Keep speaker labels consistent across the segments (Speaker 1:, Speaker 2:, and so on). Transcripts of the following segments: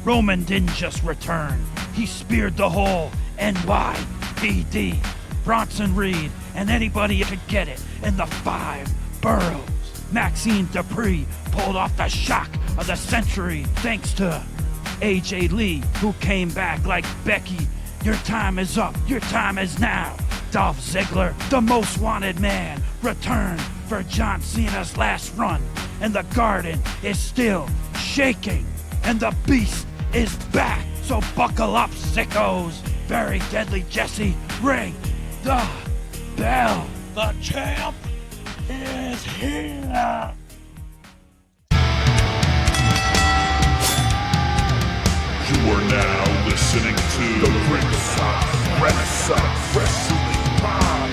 Speaker 1: Roman didn't just return. He speared the whole NYPD. Bronson Reed and anybody who could get it in the 5 boroughs. Maxine Dupree pulled off the shock of the century thanks to AJ Lee, who came back like Becky. Your time is up. Your time is now. Dolph Ziggler, the most wanted man, returned for John Cena's last run. And the garden is still shaking. And the beast is back. So buckle up, sickos. Very deadly Jesse, ring the bell. The champ is here.
Speaker 2: You are now listening to the Ringside Renaissance Wrestling Podcast.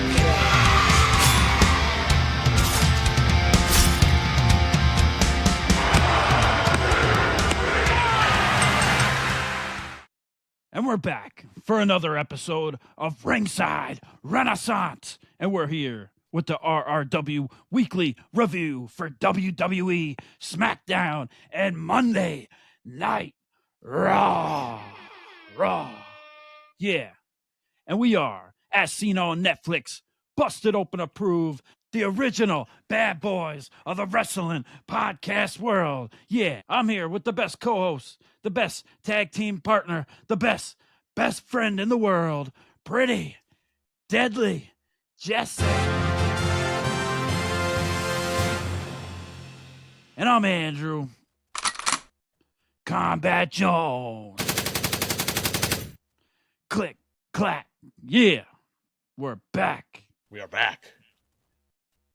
Speaker 1: And we're back for another episode of Ringside Renaissance. And we're here with the RRW Weekly Review for WWE SmackDown and Monday Night Raw. Yeah. And we are, as seen on Netflix, busted open to prove the original bad boys of the wrestling podcast world. Yeah, I'm here with the best co-host, the best tag team partner, the best friend in the world, pretty, deadly Jesse. And I'm Andrew Combat Jones. Click, clack, yeah, we're back.
Speaker 3: We are back.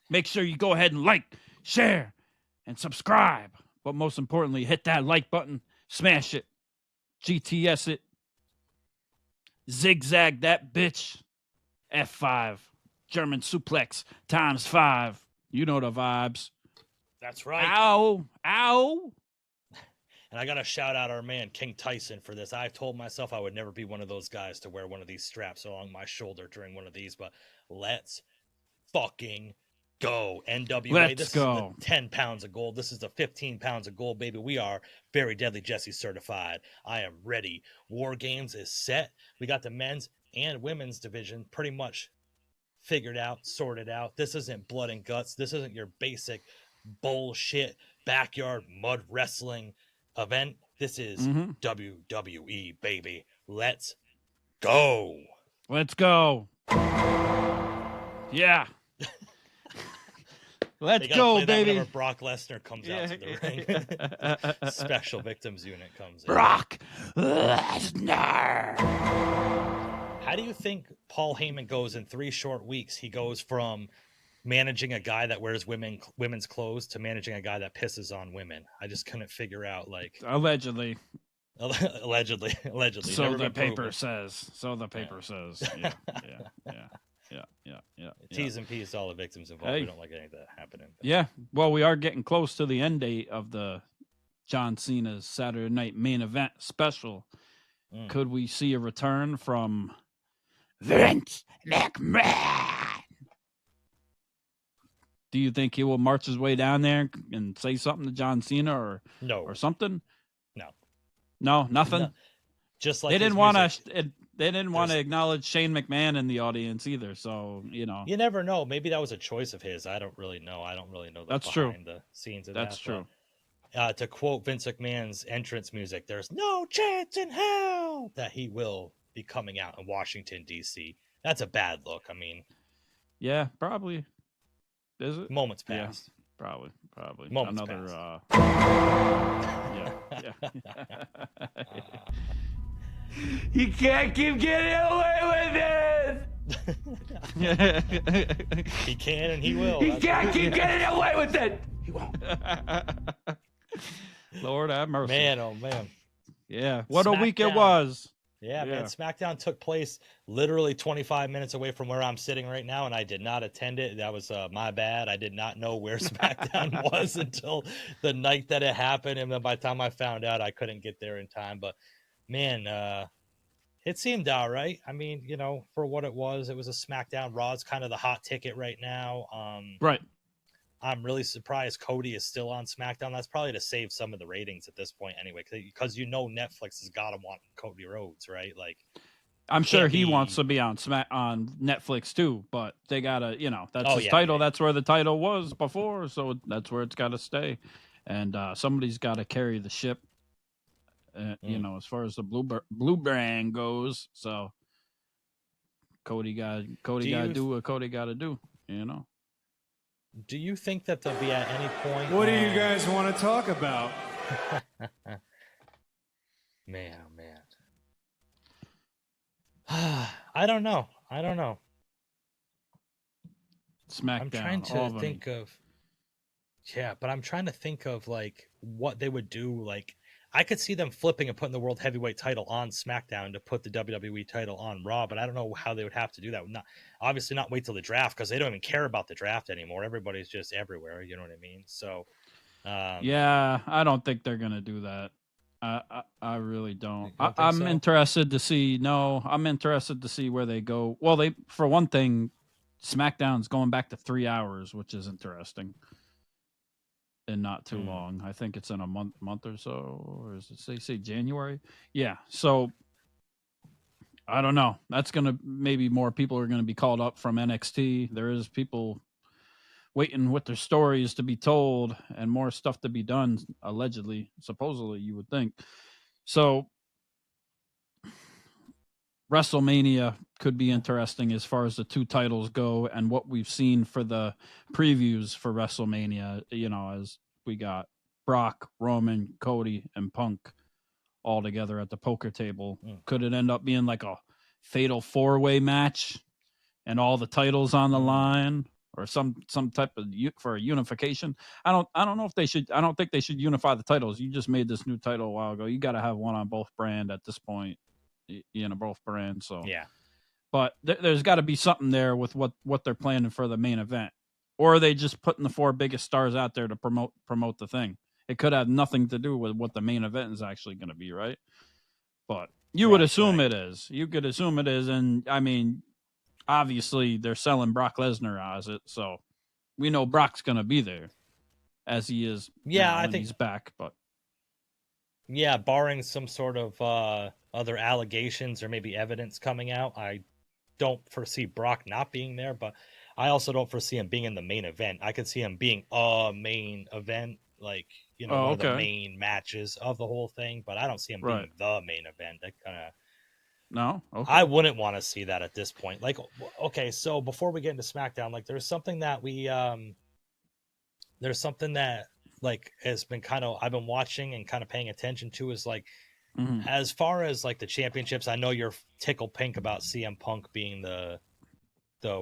Speaker 1: Make sure you go ahead and like, share, and subscribe. But most importantly, hit that like button, smash it, GTS it, zigzag that bitch, F5, German suplex times 5. You know the vibes.
Speaker 3: That's right.
Speaker 1: Ow.
Speaker 3: And I got to shout out our man, King Tyson, for this. I told myself I would never be one of those guys to wear one of these straps along my shoulder during one of these, but let's fucking go. NWA,
Speaker 1: Let's go.
Speaker 3: Is the 10 pounds of gold. This is the 15 pounds of gold, baby. We are Very Deadly Jesse certified. I am ready. War Games is set. We got the men's and women's division pretty much figured out, sorted out. This isn't blood and guts. This isn't your basic bullshit backyard mud wrestling event. This is WWE, baby. Let's go.
Speaker 1: Let's go. Yeah. Let's go, baby.
Speaker 3: Whenever Brock Lesnar comes out to the ring. Special victims unit comes in.
Speaker 1: Brock Lesnar.
Speaker 3: How do you think Paul Heyman goes in 3 short weeks? He goes from managing a guy that wears women's clothes to managing a guy that pisses on women. I just couldn't figure out, like,
Speaker 1: allegedly.
Speaker 3: So
Speaker 1: the paper says. Yeah.
Speaker 3: T's and P's to all the victims involved.
Speaker 1: Hey.
Speaker 3: We don't like any of that happening.
Speaker 1: Yeah. Well, we are getting close to the end date of the John Cena's Saturday Night Main Event special. Could we see a return from Vince McMahon? Do you think he will march his way down there and say something to John Cena or something? No, nothing. No.
Speaker 3: Just like
Speaker 1: they didn't want to acknowledge Shane McMahon in the audience either. So you
Speaker 3: never know. Maybe that was a choice of his. I don't really know.
Speaker 1: That's
Speaker 3: behind the scenes of that.
Speaker 1: That's true.
Speaker 3: To quote Vince McMahon's entrance music, "There's no chance in hell that he will be coming out in Washington D.C." That's a bad look. I mean,
Speaker 1: yeah, probably. Is it?
Speaker 3: Moments past.
Speaker 1: Yeah, probably.
Speaker 3: Moments
Speaker 1: another. Yeah. He can't keep getting away with
Speaker 3: it. He can and he will.
Speaker 1: He can't keep getting away with it. He won't. Lord have mercy.
Speaker 3: Man, oh man.
Speaker 1: Yeah. What SmackDown. A week it was.
Speaker 3: Yeah, man. SmackDown took place literally 25 minutes away from where I'm sitting right now, and I did not attend it. That was my bad. I did not know where SmackDown was until the night that it happened, and then by the time I found out, I couldn't get there in time. But, man, it seemed all right. I mean, for what it was a SmackDown. Raw's kind of the hot ticket right now.
Speaker 1: Right.
Speaker 3: I'm really surprised Cody is still on SmackDown. That's probably to save some of the ratings at this point anyway, because Netflix has got to want Cody Rhodes, right? Like,
Speaker 4: I'm sure he
Speaker 3: be...
Speaker 4: wants to be on on Netflix too, but they gotta, that's his
Speaker 3: yeah,
Speaker 4: title. That's where the title was before, so that's where it's got to stay. And somebody's got to carry the ship, as far as the blue brand goes. So Cody got to do what Cody got to do.
Speaker 3: Do you think that there'll be at any point?
Speaker 5: What do you guys want to talk about?
Speaker 3: Man, oh man. I don't know.
Speaker 4: SmackDown.
Speaker 3: I'm trying to
Speaker 4: Albany.
Speaker 3: think of. Yeah, but I'm trying to think of like what they would do. Like, I could see them flipping and putting the World Heavyweight title on SmackDown to put the WWE title on Raw, but I don't know how they would have to do that. Obviously not wait till the draft, because they don't even care about the draft anymore. Everybody's just everywhere. You know what I mean? So,
Speaker 4: yeah, I don't think they're gonna do that. I really don't.
Speaker 3: I'm
Speaker 4: interested to see. No, I'm interested to see where they go. Well, for one thing, SmackDown's going back to 3 hours, which is interesting. And not too long. I think it's in a month or so, or is it say January? Yeah. So I don't know. That's gonna maybe more people are gonna be called up from NXT. There is people waiting with their stories to be told and more stuff to be done. Allegedly, supposedly, you would think. So WrestleMania could be interesting as far as the two titles go and what we've seen for the previews for WrestleMania, as we got Brock, Roman, Cody, and Punk all together at the poker table. Could it end up being like a fatal 4-way match and all the titles on the line, or some type of for a unification? I don't know if they should. I don't think they should unify the titles. You just made this new title a while ago. You got to have one on both brand at this point. Both brands. So
Speaker 3: yeah,
Speaker 4: but there's got to be something there with what they're planning for the main event, or are they just putting the 4 biggest stars out there to promote the thing? It could have nothing to do with what the main event is actually going to be, right? But you would assume it is. You could assume it is, and I mean, obviously they're selling Brock Lesnar as it, so we know Brock's going to be there, as he is.
Speaker 3: Yeah,
Speaker 4: now,
Speaker 3: I think
Speaker 4: he's back, but
Speaker 3: yeah, barring some sort of other allegations or maybe evidence coming out, I don't foresee Brock not being there, but I also don't foresee him being in the main event. I could see him being a main event, like, one of the main matches of the whole thing, but I don't see him being the main event. That kind of...
Speaker 4: No? Okay.
Speaker 3: I wouldn't want to see that at this point. Like, okay, so before we get into SmackDown, like, there's something that like has been I've been watching and kind of paying attention to, is like, as far as like the championships, I know you're tickled pink about CM Punk being the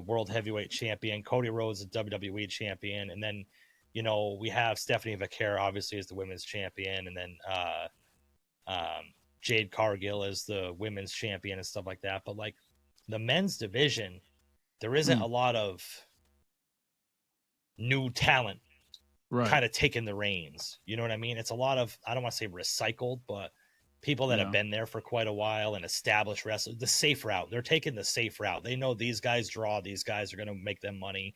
Speaker 3: World Heavyweight Champion, Cody Rhodes the WWE Champion, and then we have Stephanie Vaquer obviously as the Women's Champion, and then Jade Cargill as the Women's Champion and stuff like that. But like the men's division, there isn't a lot of new talent kind of taking the reins. You know what I mean? It's a lot of, I don't want to say recycled, but people that have been there for quite a while and established wrestlers. The safe route. They're taking the safe route. They know these guys draw. These guys are going to make them money.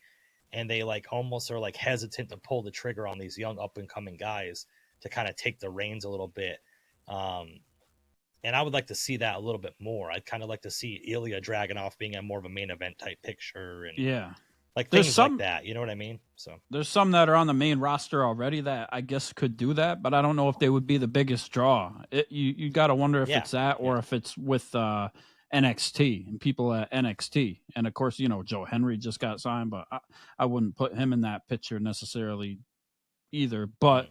Speaker 3: And they like almost are like hesitant to pull the trigger on these young up and coming guys to kind of take the reins a little bit. And I would like to see that a little bit more. I'd kind of like to see Ilja Dragunov being a more of a main event type picture. And like things like that. You know what I mean? So
Speaker 4: there's some that are on the main roster already that I guess could do that, but I don't know if they would be the biggest draw. You got to wonder if it's that or if it's with NXT and people at NXT. And of course, Joe Henry just got signed, but I wouldn't put him in that picture necessarily either. But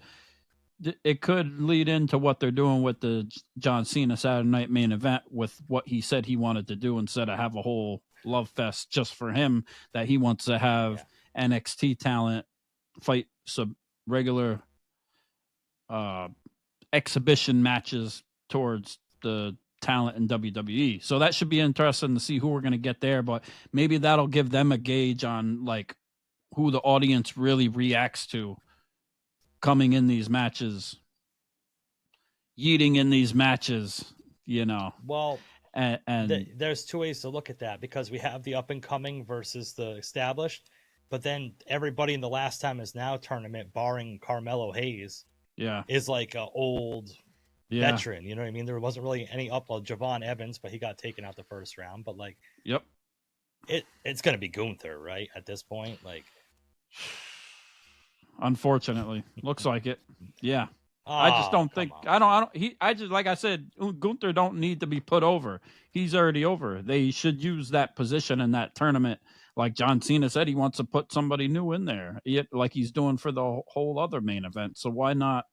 Speaker 4: it could lead into what they're doing with the John Cena Saturday Night Main Event, with what he said he wanted to do instead of have a whole love fest just for him, that he wants to have NXT talent fight some regular exhibition matches towards the talent in WWE. So that should be interesting to see who we're going to get there, but maybe that'll give them a gauge on like who the audience really reacts to coming in these matches, yeeting in these matches,
Speaker 3: Well,
Speaker 4: and
Speaker 3: there's two ways to look at that, because we have the up and coming versus the established. But then everybody in the Last Time Is Now tournament, barring Carmelo Hayes, is like an old veteran. You know what I mean? There wasn't really any upload. Javon Evans, but he got taken out the first round. But like, it's going to be Gunther, right? At this point, like,
Speaker 4: unfortunately, looks like it. Yeah.
Speaker 3: Oh,
Speaker 4: I just don't think I just, like I said, Gunther don't need to be put over. He's already over. They should use that position in that tournament. Like John Cena said, he wants to put somebody new in there, like he's doing for the whole other main event. So why not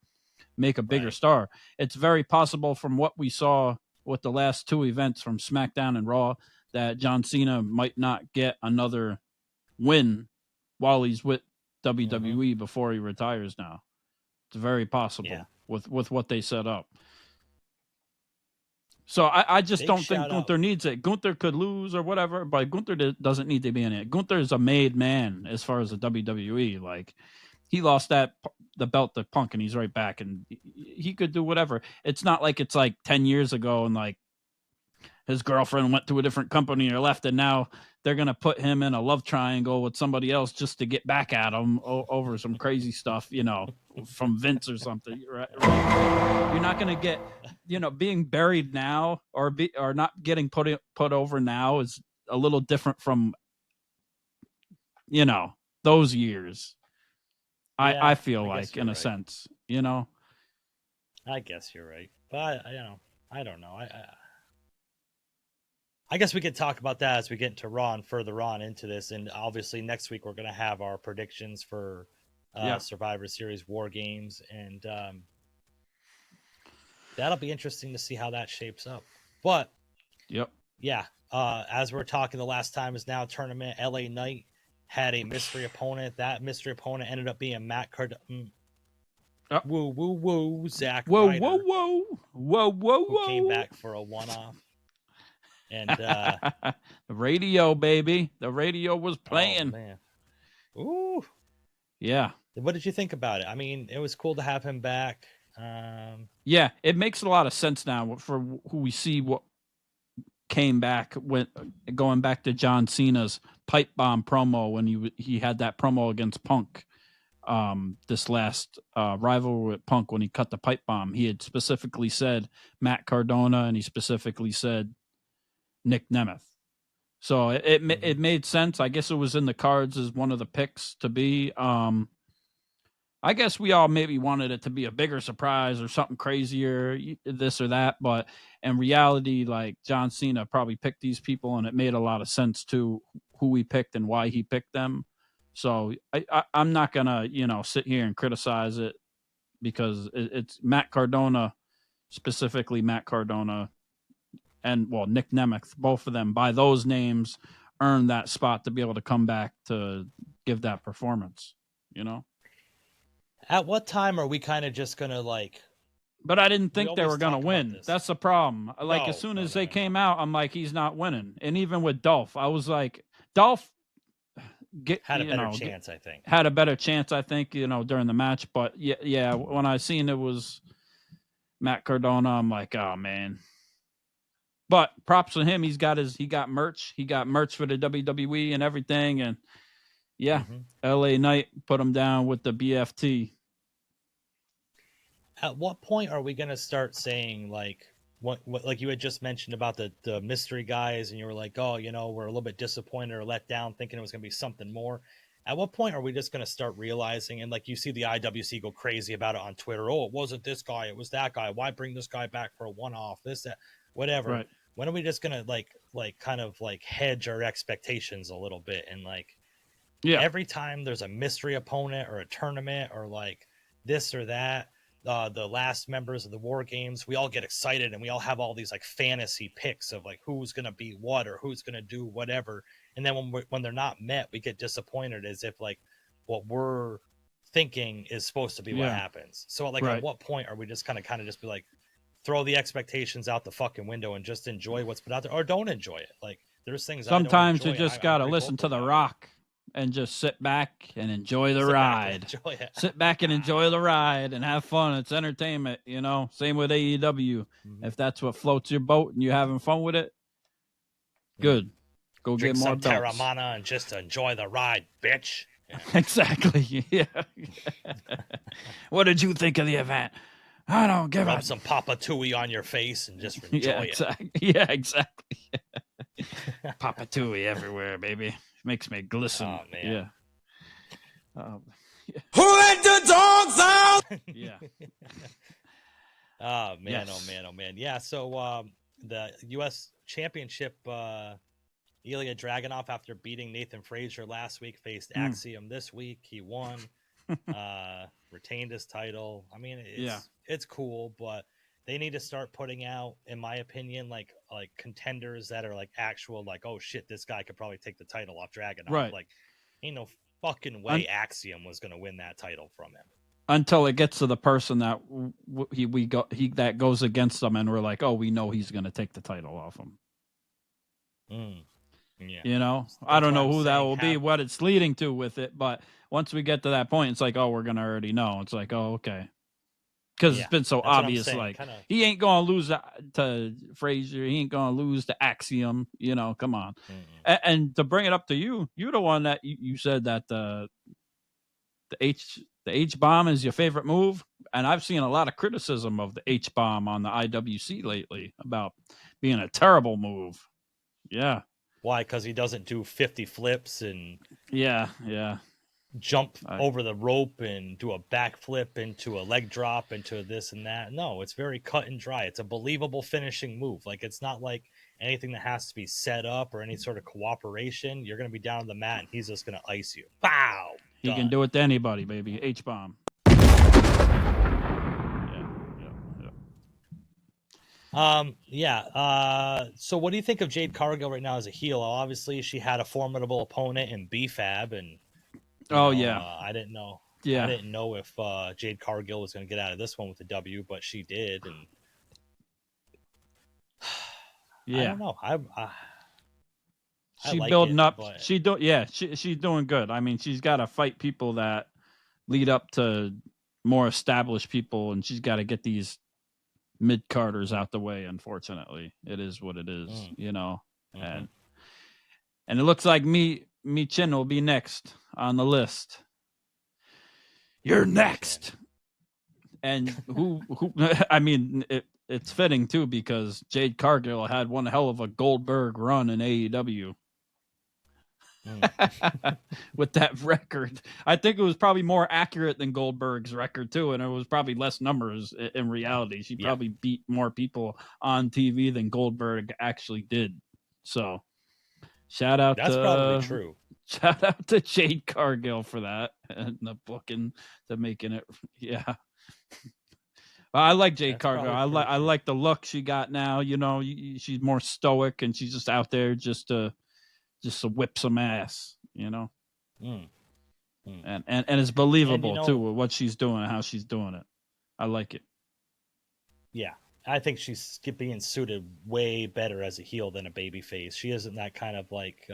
Speaker 4: make a bigger star? It's very possible from what we saw with the last two events from SmackDown and Raw that John Cena might not get another win while he's with WWE before he retires now. It's very possible with what they set up. So I just don't think Gunther needs it. Gunther could lose or whatever, but Gunther doesn't need to be in it. Gunther is a made man as far as the WWE. Like, he lost the belt to Punk, and he's right back, and he could do whatever. It's not like it's like 10 years ago and like his girlfriend went to a different company or left, and now they're going to put him in a love triangle with somebody else just to get back at him over some crazy stuff, you know, from Vince or something. Right? You're not going to get, you know, being buried now or not getting put over now is a little different from, you know, those years. I feel like, in a sense, you know.
Speaker 3: I guess you're right, but I don't know. I guess we could talk about that as we get into Raw and further on into this. And obviously next week we're going to have our predictions for Survivor Series War Games. And that'll be interesting to see how that shapes up. But, as we're talking, the Last Time Is Now tournament, LA Knight had a mystery opponent. That mystery opponent ended up being Matt Cardona. Woo, woo, woo, Zack Ryder. Who came back for a one-off. And
Speaker 4: the radio, baby. The radio was playing.
Speaker 3: Oh, man. Ooh.
Speaker 4: Yeah.
Speaker 3: What did you think about it? I mean, it was cool to have him back.
Speaker 4: Yeah, it makes a lot of sense now for who we see what came back when going back to John Cena's pipe bomb promo when he had that promo against Punk. This last rivalry with Punk, when he cut the pipe bomb, he had specifically said Matt Cardona, and he specifically said Nick Nemeth. So it made sense. I guess it was in the cards as one of the picks to be. I guess we all maybe wanted it to be a bigger surprise or something crazier, this or that. But in reality, like, John Cena probably picked these people, and it made a lot of sense to who he picked and why he picked them. So I'm not going to, you know, sit here and criticize it because it's Matt Cardona, specifically Matt Cardona, and, well, Nick Nemeth, both of them, by those names, earned that spot to be able to come back to give that performance, you know?
Speaker 3: At what time are we kind of just going to, like...
Speaker 4: But I didn't think they were going to win. That's the problem. Like, as soon as they came out, I'm like, he's not winning. And even with Dolph, I was like, Dolph...
Speaker 3: had a better chance, I think.
Speaker 4: Had a better chance, I think, you know, during the match. But, yeah, when I seen it was Matt Cardona, I'm like, oh, man... But props to him. He got merch. He got merch for the WWE and everything. And LA Knight put him down with the BFT.
Speaker 3: At what point are we going to start saying, like, what like you had just mentioned about the mystery guys, and you were like, oh, you know, we're a little bit disappointed or let down, thinking it was going to be something more. At what point are we just going to start realizing, and like you see the IWC go crazy about it on Twitter, oh, it wasn't this guy, it was that guy. Why bring this guy back for a one-off? This, that, whatever. Right. When are we just gonna like kind of like hedge our expectations a little bit, and like every time there's a mystery opponent or a tournament or like this or that, the last members of the War Games, we all get excited and we all have all these like fantasy picks of like who's gonna be what or who's gonna do whatever, and then when they're not met, we get disappointed as if like what we're thinking is supposed to be what happens. So like at what point are we just kind of just be like, throw the expectations out the fucking window and just enjoy what's put out there, or don't enjoy it? Like, there's things
Speaker 4: sometimes you just gotta listen to The Rock and just sit back and enjoy the ride. Sit back and enjoy the ride and have fun. It's entertainment, you know. Same with AEW. If that's what floats your boat and you're having fun with it, good. Go
Speaker 3: drink
Speaker 4: get more
Speaker 3: some
Speaker 4: belts.
Speaker 3: Terramana and just enjoy the ride, bitch. Yeah.
Speaker 4: Exactly. Yeah. What did you think of the event? I don't give
Speaker 3: Rub
Speaker 4: a...
Speaker 3: some Papa Tui on your face and just enjoy
Speaker 4: Yeah, exactly. Yeah, exactly. Papa Tui everywhere, baby. Makes me glisten.
Speaker 3: Oh, man.
Speaker 4: Yeah. Yeah.
Speaker 5: Who let the dogs out?
Speaker 4: Yeah.
Speaker 3: Oh, man.
Speaker 4: Yes.
Speaker 3: Oh, man. Oh, man. Yeah, so the U.S. Championship, Ilja Dragunov, after beating Nathan Frazier last week, faced Axiom this week. He won, retained his title. I mean, it's cool, but they need to start putting out, in my opinion, like contenders that are like actual, like, oh shit, this guy could probably take the title off Dragunov.
Speaker 4: Right.
Speaker 3: Like, ain't no fucking way Axiom was going to win that title from him.
Speaker 4: Until it gets to the person that that goes against them, and we're like, oh, we know he's going to take the title off him.
Speaker 3: Yeah.
Speaker 4: You know,
Speaker 3: That's
Speaker 4: I don't know
Speaker 3: why I'm
Speaker 4: who that
Speaker 3: saying
Speaker 4: will be, what it's leading to with it, but once we get to that point, it's like, oh, we're going to already know. It's like, oh, okay. Because it's been so obvious, like, he ain't going to lose to Frazier. He ain't going to lose to Axiom. You know, come on. And to bring it up to you, you're the one that you said that the H-bomb is your favorite move. And I've seen a lot of criticism of the H-bomb on the IWC lately about being a terrible move. Yeah.
Speaker 3: Why? Because he doesn't do 50 flips and jump over the rope and do a backflip into a leg drop into this and that. No, it's very cut and dry. It's a believable finishing move. Like, it's not like anything that has to be set up or any sort of cooperation. You're going to be down on the mat and he's just going to ice you. Pow!
Speaker 4: He can do it to anybody, baby. H-bomb.
Speaker 3: So what do you think of Jade Cargill right now as a heel? Obviously, she had a formidable opponent in BFAB, and I didn't know. I didn't know if Jade Cargill was going to get out of this one with a W, but she did, and I don't know.
Speaker 4: She's
Speaker 3: like
Speaker 4: building up.
Speaker 3: But...
Speaker 4: She's doing good. I mean, she's got to fight people that lead up to more established people, and she's got to get these mid-carders out the way. Unfortunately, it is what it is, you know. And it looks like me Chin will be next on the list. You're next. And who I mean, it's fitting too, because Jade Cargill had one hell of a Goldberg run in AEW. With that record, I think it was probably more accurate than Goldberg's record too, and it was probably less numbers in reality. She probably beat more people on TV than Goldberg actually did. So shout out
Speaker 3: that's probably true.
Speaker 4: Shout out to Jade Cargill for that and the booking to making it. I like Jade Cargill. I like the look she got now. You know, she's more stoic, and she's just out there just to whip some ass, you know. And it's believable too, with what she's doing and how she's doing it. I like it. Yeah,
Speaker 3: I think she's being suited way better as a heel than a babyface. She isn't that kind of like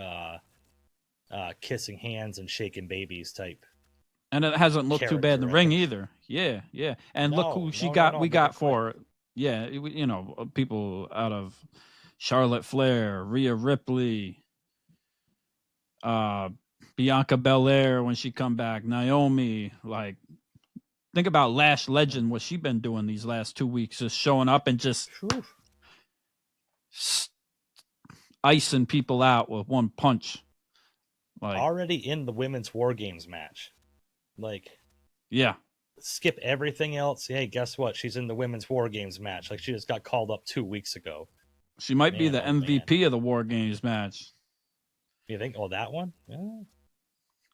Speaker 3: kissing hands and shaking babies type.
Speaker 4: And it hasn't looked too bad in the ring either. Yeah. And look who she got. We got for, you know, people out of Charlotte Flair, Rhea Ripley, Bianca Belair when she come back, Naomi. Like, think about Lash Legend, what she been doing these last 2 weeks, just showing up and just icing people out with one punch. Like,
Speaker 3: already in the women's WarGames match. Like, skip everything else. Hey, guess what? She's in the women's WarGames match. Like, she just got called up 2 weeks ago.
Speaker 4: She might be the MVP of the WarGames match.
Speaker 3: You think? Oh, that one? Yeah.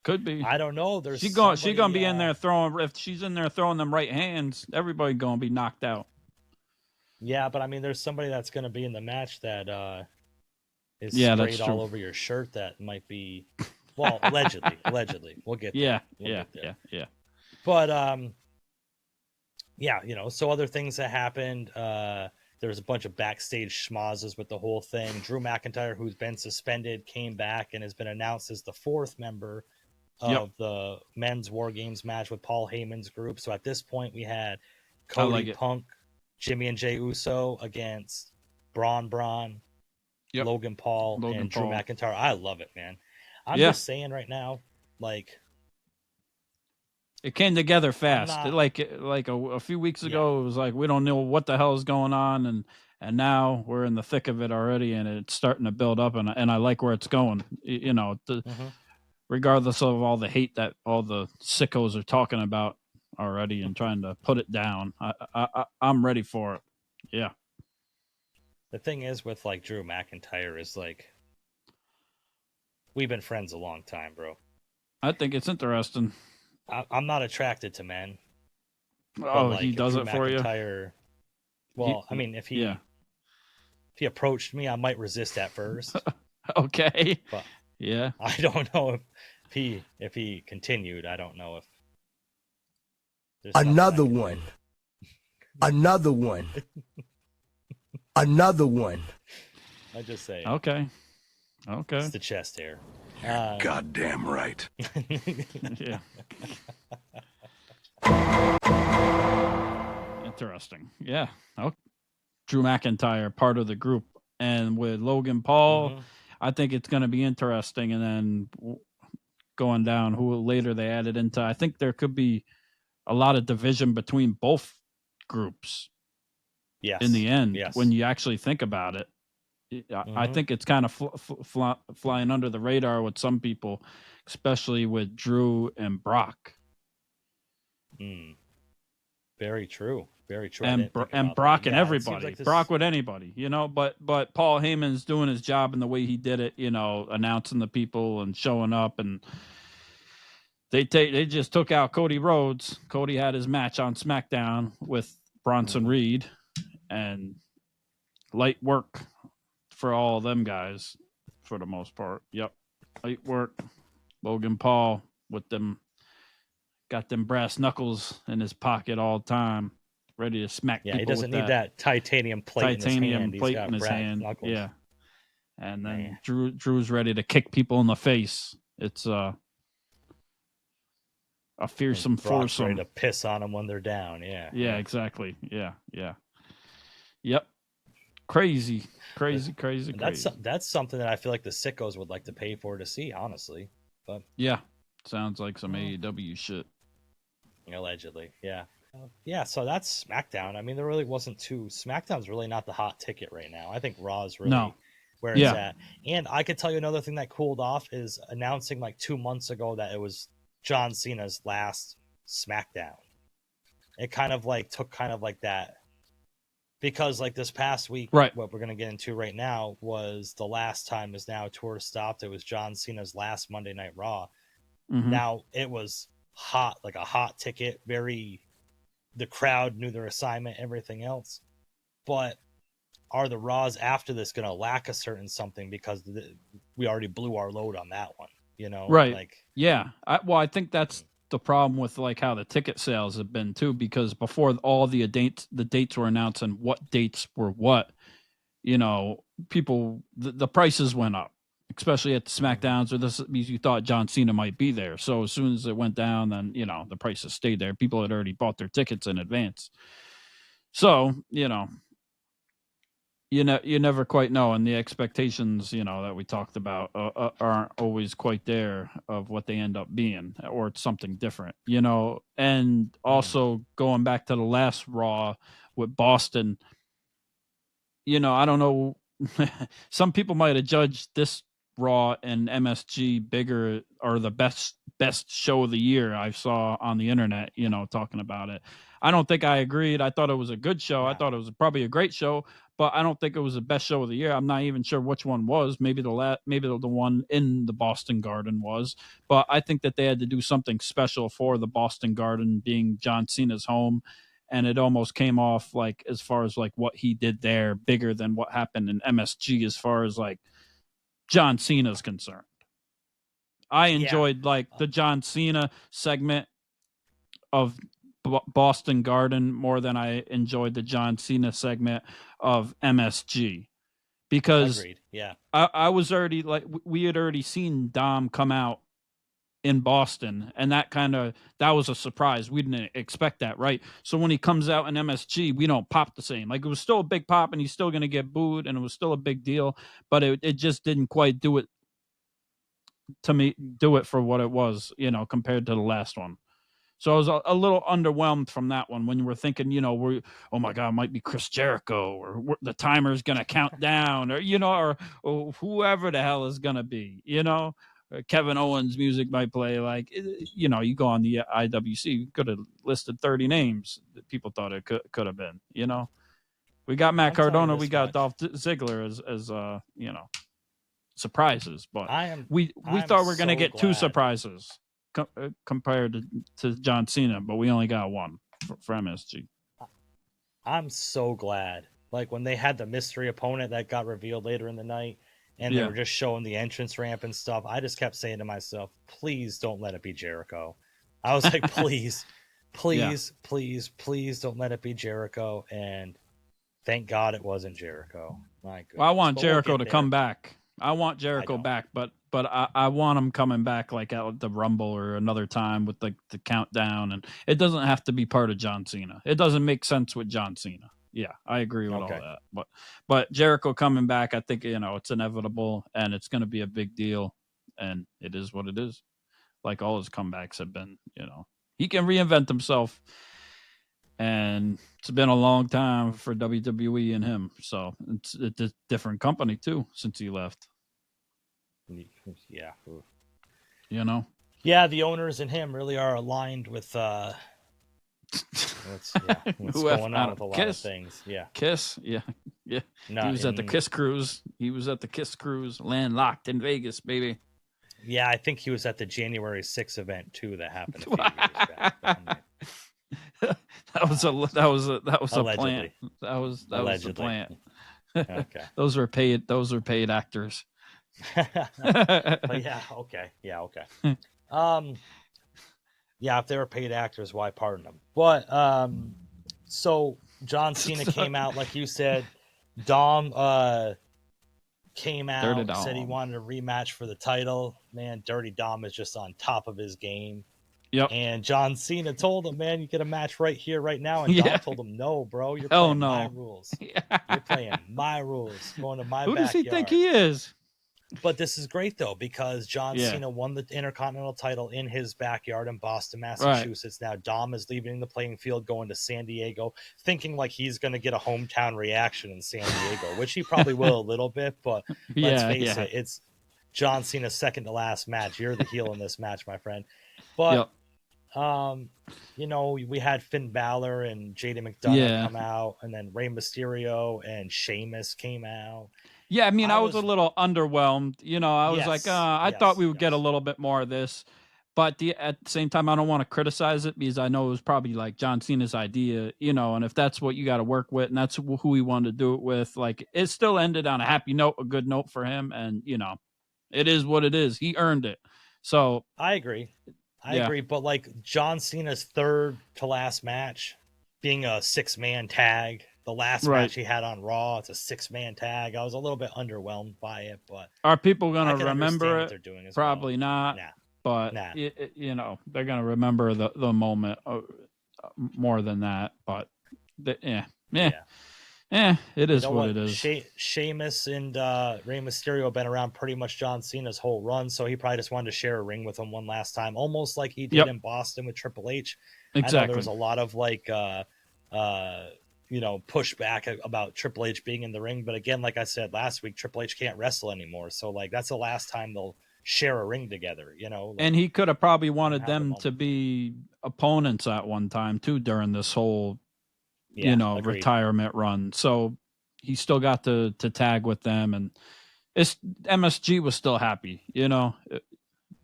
Speaker 4: Could be.
Speaker 3: I don't know.
Speaker 4: She's gonna be in there throwing. If she's in there throwing them right hands, everybody gonna be knocked out.
Speaker 3: Yeah, but I mean, there's somebody that's gonna be in the match that is sprayed all over your shirt. That might be, well, allegedly. We'll get there.
Speaker 4: Yeah.
Speaker 3: But you know, so other things that happened. There's a bunch of backstage schmozzes with the whole thing. Drew McIntyre, who's been suspended, came back and has been announced as the 4th member of the men's WarGames match with Paul Heyman's group. So at this point, we had Cody Punk, Jimmy and Jey Uso against Braun, Logan Paul and Drew McIntyre. I love it, man. I'm just saying right now, like,
Speaker 4: it came together fast. Like a few weeks ago, it was like we don't know what the hell is going on, and now we're in the thick of it already, and it's starting to build up, and I like where it's going. You know, regardless of all the hate that all the sickos are talking about already and trying to put it down, I'm ready for it. Yeah.
Speaker 3: The thing is with like Drew McIntyre is like, we've been friends a long time, bro.
Speaker 4: I think it's interesting.
Speaker 3: I'm not attracted to men.
Speaker 4: Oh, like, he does Drew it for
Speaker 3: McIntyre, you? Well, I mean, if he approached me, I might resist at first.
Speaker 4: Okay.
Speaker 3: But
Speaker 4: yeah,
Speaker 3: I don't know if he continued. I don't know if
Speaker 5: another one. Another one. Another one.
Speaker 3: I just say.
Speaker 4: Okay.
Speaker 3: It's the chest hair.
Speaker 2: Goddamn right.
Speaker 4: Yeah. Interesting. Yeah. Oh, Drew McIntyre, part of the group. And with Logan Paul, I think it's going to be interesting. And then going down who later they added into, I think there could be a lot of division between both groups.
Speaker 3: Yes.
Speaker 4: In the end, when you actually think about it. I think it's kind of flying under the radar with some people, especially with Drew and Brock.
Speaker 3: Very true. Very true.
Speaker 4: And Brock and everybody. Like Brock with anybody, you know. But Paul Heyman's doing his job in the way he did it, you know, announcing the people and showing up. And they just took out Cody Rhodes. Cody had his match on SmackDown with Bronson Reed, and light work for all of them guys, for the most part. Yep. Light work. Logan Paul with them, got them brass knuckles in his pocket all the time, ready to smack people.
Speaker 3: Yeah, he doesn't need that titanium plate in his hand. Knuckles.
Speaker 4: Yeah. And then Drew's ready to kick people in the face. It's a fearsome foursome.
Speaker 3: Ready to piss on them when they're down. Yeah.
Speaker 4: Yeah, exactly. Yeah. Yep. Crazy.
Speaker 3: That's something that I feel like the sickos would like to pay for to see, honestly. But
Speaker 4: yeah, sounds like some AEW shit.
Speaker 3: Allegedly, yeah. So that's SmackDown. I mean, there really wasn't SmackDown's really not the hot ticket right now. I think Raw is really where it's at. And I could tell you another thing that cooled off is announcing like 2 months ago that it was John Cena's last SmackDown. It kind of like took that. Because like this past week, what we're going to get into right now was the last time is now tour stopped. It was John Cena's last Monday Night Raw. Now it was hot, like a hot ticket. The crowd knew their assignment, everything else. But are the Raws after this going to lack a certain something because we already blew our load on that one? You know,
Speaker 4: right?
Speaker 3: Like,
Speaker 4: yeah. I think that's the problem with like how the ticket sales have been too, because before all the dates were announced and what dates were what, you know, people, the prices went up, especially at the SmackDowns or this, because you thought John Cena might be there. So as soon as it went down, then, you know, the prices stayed there. People had already bought their tickets in advance. So, you know, you never quite know, and the expectations, you know, that we talked about aren't always quite there of what they end up being, or it's something different, you know. And also going back to the last Raw with Boston, you know, I don't know, some people might have judged this Raw and MSG bigger or the best show of the year I saw on the internet, you know, talking about it. I don't think I agreed. I thought it was a good show. I thought it was probably a great show, but I don't think it was the best show of the year. I'm not even sure which one was. Maybe the one in the Boston Garden was, but I think that they had to do something special for the Boston Garden being John Cena's home. And it almost came off like, as far as like what he did there, bigger than what happened in MSG as far as like John Cena's concerned. I enjoyed like the John Cena segment of Boston Garden more than I enjoyed the John Cena segment of MSG, because
Speaker 3: agreed. Yeah,
Speaker 4: I was already like, we had already seen Dom come out in Boston, and that was a surprise. We didn't expect that, right? So when he comes out in MSG, we don't pop the same. Like, it was still a big pop, and he's still going to get booed, and it was still a big deal, but it just didn't quite do it for what it was, compared to the last one. So I was a little underwhelmed from that one when you were thinking, oh my God, it might be Chris Jericho, or the timer's going to count down, or whoever the hell is going to be, Kevin Owens music might play. Like, you go on the IWC, you could have listed 30 names that people thought it could have been, We got Matt Cardona, we got Dolph Ziggler as surprises, but we thought we were going to get two surprises compared to John Cena, but we only got one for MSG.
Speaker 3: I'm so glad. Like, when they had the mystery opponent that got revealed later in the night, and they were just showing the entrance ramp and stuff, I just kept saying to myself, please don't let it be Jericho. I was like, please don't let it be Jericho. And thank God it wasn't Jericho. My goodness.
Speaker 4: Well, I want Jericho to come back. I want Jericho back, but I want him coming back like at the Rumble or another time with like the countdown, and it doesn't have to be part of John Cena. It doesn't make sense with John Cena. Yeah, I agree with all that. But Jericho coming back, I think it's inevitable, and it's going to be a big deal, and it is what it is. Like all his comebacks have been, he can reinvent himself. And it's been a long time for WWE and him. So it's a different company, too, since he left.
Speaker 3: Yeah.
Speaker 4: Yeah,
Speaker 3: the owners and him really are aligned with what's going on with a lot of things. Yeah.
Speaker 4: Kiss. Yeah. He was at the Kiss Cruise. Landlocked in Vegas, baby.
Speaker 3: Yeah, I think he was at the January 6th event, too, that happened a few years back.
Speaker 4: That was a
Speaker 3: Allegedly.
Speaker 4: plant. That was a plant.
Speaker 3: Okay.
Speaker 4: Those are paid actors.
Speaker 3: But yeah, okay. If they were paid actors, why pardon them? But so John Cena came out, like you said. Dom came out, said he wanted a rematch for the title. Man, Dirty Dom is just on top of his game.
Speaker 4: Yep.
Speaker 3: And John Cena told him, man, you get a match right here, right now. And Dom told him, no, bro, you're playing my rules. You're playing my rules. Going to my backyard.
Speaker 4: Who does he think he is?
Speaker 3: But this is great, though, because John Cena won the Intercontinental title in his backyard in Boston, Massachusetts. Right. Now Dom is leaving the playing field, going to San Diego, thinking like he's going to get a hometown reaction in San Diego, which he probably will a little bit. But let's face it, it's John Cena's second to last match. You're the heel in this match, my friend. But, we had Finn Balor and Jada McDonough come out, and then Rey Mysterio and Sheamus came out.
Speaker 4: Yeah, I mean, I was a little underwhelmed. I was I thought we would get a little bit more of this. But at the same time, I don't want to criticize it because I know it was probably like John Cena's idea, and if that's what you got to work with and that's who he wanted to do it with, like, it still ended on a happy note, a good note for him. And, it is what it is. He earned it. So
Speaker 3: I agree. I agree. But like John Cena's third to last match being a 6-man tag. The last match he had on Raw, it's a 6-man tag. I was a little bit underwhelmed by it, but
Speaker 4: are people going to remember it?
Speaker 3: They're doing
Speaker 4: Probably not.
Speaker 3: Nah.
Speaker 4: But they're going to remember the moment more than that. But it is what it is.
Speaker 3: Sheamus and Rey Mysterio have been around pretty much John Cena's whole run, so he probably just wanted to share a ring with him one last time, almost like he did in Boston with Triple H.
Speaker 4: Exactly.
Speaker 3: I know there was a lot of pushback about Triple H being in the ring, but again, like I said last week, Triple H can't wrestle anymore, so like that's the last time they'll share a ring together,
Speaker 4: and he could have probably wanted them to be opponents at one time too during this whole retirement run, so he still got to tag with them, and MSG was still happy. It was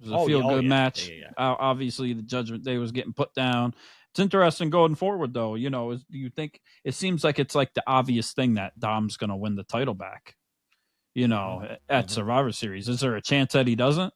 Speaker 4: a feel-good match. Obviously the Judgment Day was getting put down. It's interesting going forward, though. Do you think it seems like it's like the obvious thing that Dom's going to win the title back, at Survivor Series? Is there a chance that he doesn't?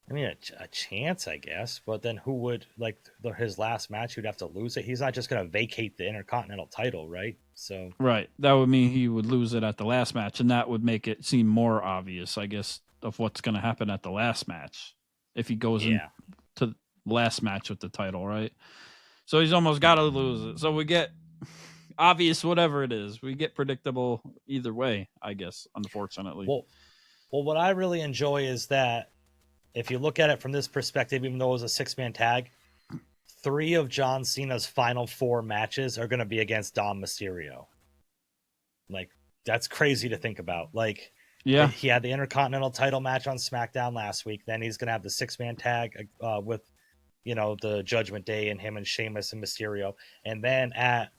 Speaker 3: I mean, a chance, I guess. But then who would, like, his last match, he'd have to lose it? He's not just going to vacate the Intercontinental title, right? So
Speaker 4: right. That would mean he would lose it at the last match, and that would make it seem more obvious, I guess, of what's going to happen at the last match if he goes into the last match with the title, right? So he's almost got to lose it. So we get obvious whatever it is. We get predictable either way, I guess, unfortunately.
Speaker 3: Well, what I really enjoy is that if you look at it from this perspective, even though it was a 6-man tag, 3 of John Cena's final 4 matches are going to be against Dom Mysterio. Like, that's crazy to think about. Like,
Speaker 4: yeah,
Speaker 3: he had the Intercontinental title match on SmackDown last week. Then he's going to have the 6-man tag with, the Judgment Day and him and Sheamus and Mysterio. And then at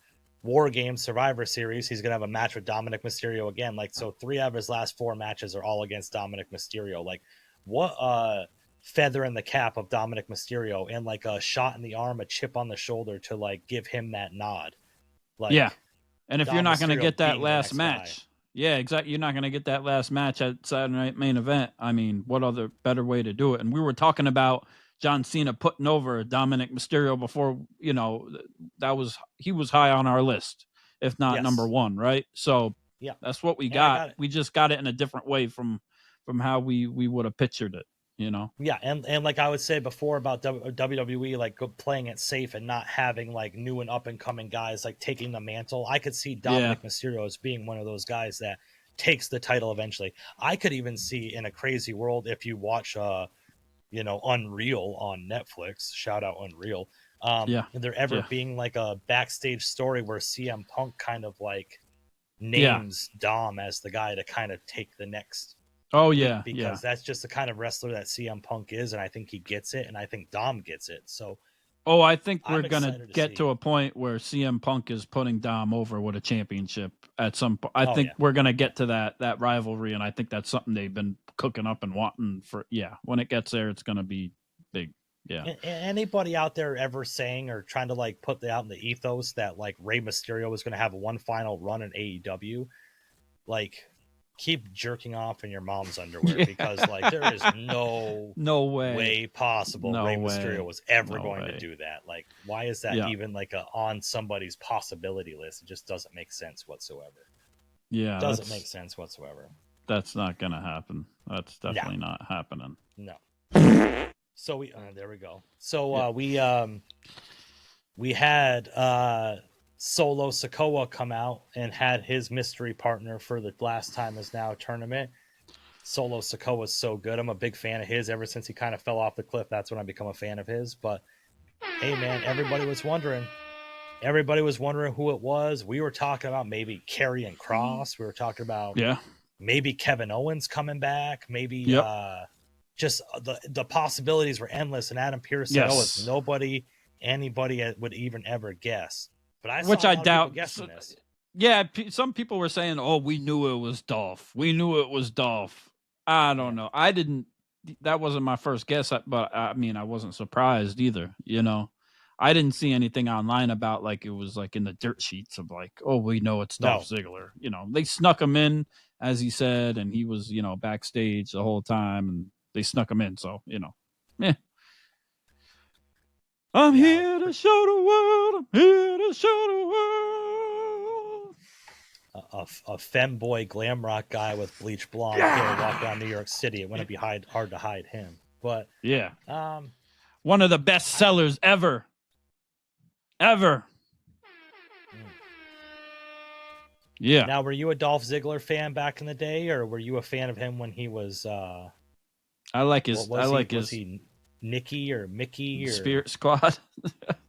Speaker 3: WarGames Survivor Series, he's going to have a match with Dominik Mysterio again. Like, so 3 out of his last 4 matches are all against Dominik Mysterio. Like, what feather in the cap of Dominik Mysterio, and like a shot in the arm, a chip on the shoulder to like give him that nod. Like,
Speaker 4: yeah. And if
Speaker 3: Dom
Speaker 4: you're not going to
Speaker 3: Mysterio
Speaker 4: get that
Speaker 3: being the
Speaker 4: last
Speaker 3: next
Speaker 4: match,
Speaker 3: guy.
Speaker 4: yeah, exactly. You're not going to get that last match at Saturday Night Main Event. I mean, what other better way to do it? And we were talking about John Cena putting over Dominik Mysterio before, he was high on our list, if not number 1, right? So
Speaker 3: Yeah,
Speaker 4: that's what we got. We just got it in a different way from how we would have pictured it,
Speaker 3: Yeah, and like I would say before about WWE, like playing it safe and not having like new and up and coming guys like taking the mantle. I could see Dominik Mysterio as being one of those guys that takes the title eventually. I could even see in a crazy world, if you watch Unreal on Netflix, shout out Unreal, there ever being like a backstage story where CM Punk kind of like names Dom as the guy to kind of take the next because that's just the kind of wrestler that CM Punk is, and I think he gets it, and I think Dom gets it. So
Speaker 4: I think we're gonna get to a point where CM Punk is putting Dom over with a championship at some point. I think we're gonna get to that rivalry, and I think that's something they've been cooking up and wanting for. When it gets there, it's gonna be big. Yeah.
Speaker 3: Anybody out there ever saying or trying to like put out in the ethos that like Rey Mysterio was going to have one final run in AEW, like keep jerking off in your mom's underwear because like there is no way possible Rey Mysterio was ever going to do that. Like, why is that even like on somebody's possibility list? It just doesn't make sense whatsoever.
Speaker 4: Yeah,
Speaker 3: doesn't make sense whatsoever.
Speaker 4: That's not gonna happen. That's definitely not happening.
Speaker 3: No. So we there we go. So we had Solo Sikoa come out and had his mystery partner for the Last Time Is Now tournament. Solo Sikoa is so good. I'm a big fan of his ever since he kind of fell off the cliff. That's when I become a fan of his. But hey, man, everybody was wondering who it was. We were talking about maybe Karrion Kross. We were talking about maybe Kevin Owens coming back. Maybe just the possibilities were endless. And Adam Pearce said, "Oh, it's anybody would even ever guess." But I doubt guessing this.
Speaker 4: Yeah, some people were saying, "Oh, we knew it was Dolph. We knew it was Dolph." I don't know. I didn't. That wasn't my first guess, but I mean, I wasn't surprised either. I didn't see anything online about like it was like in the dirt sheets of like, "Oh, we know it's Dolph Ziggler." They snuck him in, as he said, and he was backstage the whole time, and they snuck him in. So I'm here to show the world. I'm here to show the world.
Speaker 3: A femboy glam rock guy with bleach blonde hair walk around New York City. It wouldn't be hard to hide him. But
Speaker 4: one of the best sellers ever. Yeah.
Speaker 3: Now, were you a Dolph Ziggler fan back in the day, or were you a fan of him when he was?
Speaker 4: I like his.
Speaker 3: Was he Nikki or Mickey or
Speaker 4: Spirit Squad?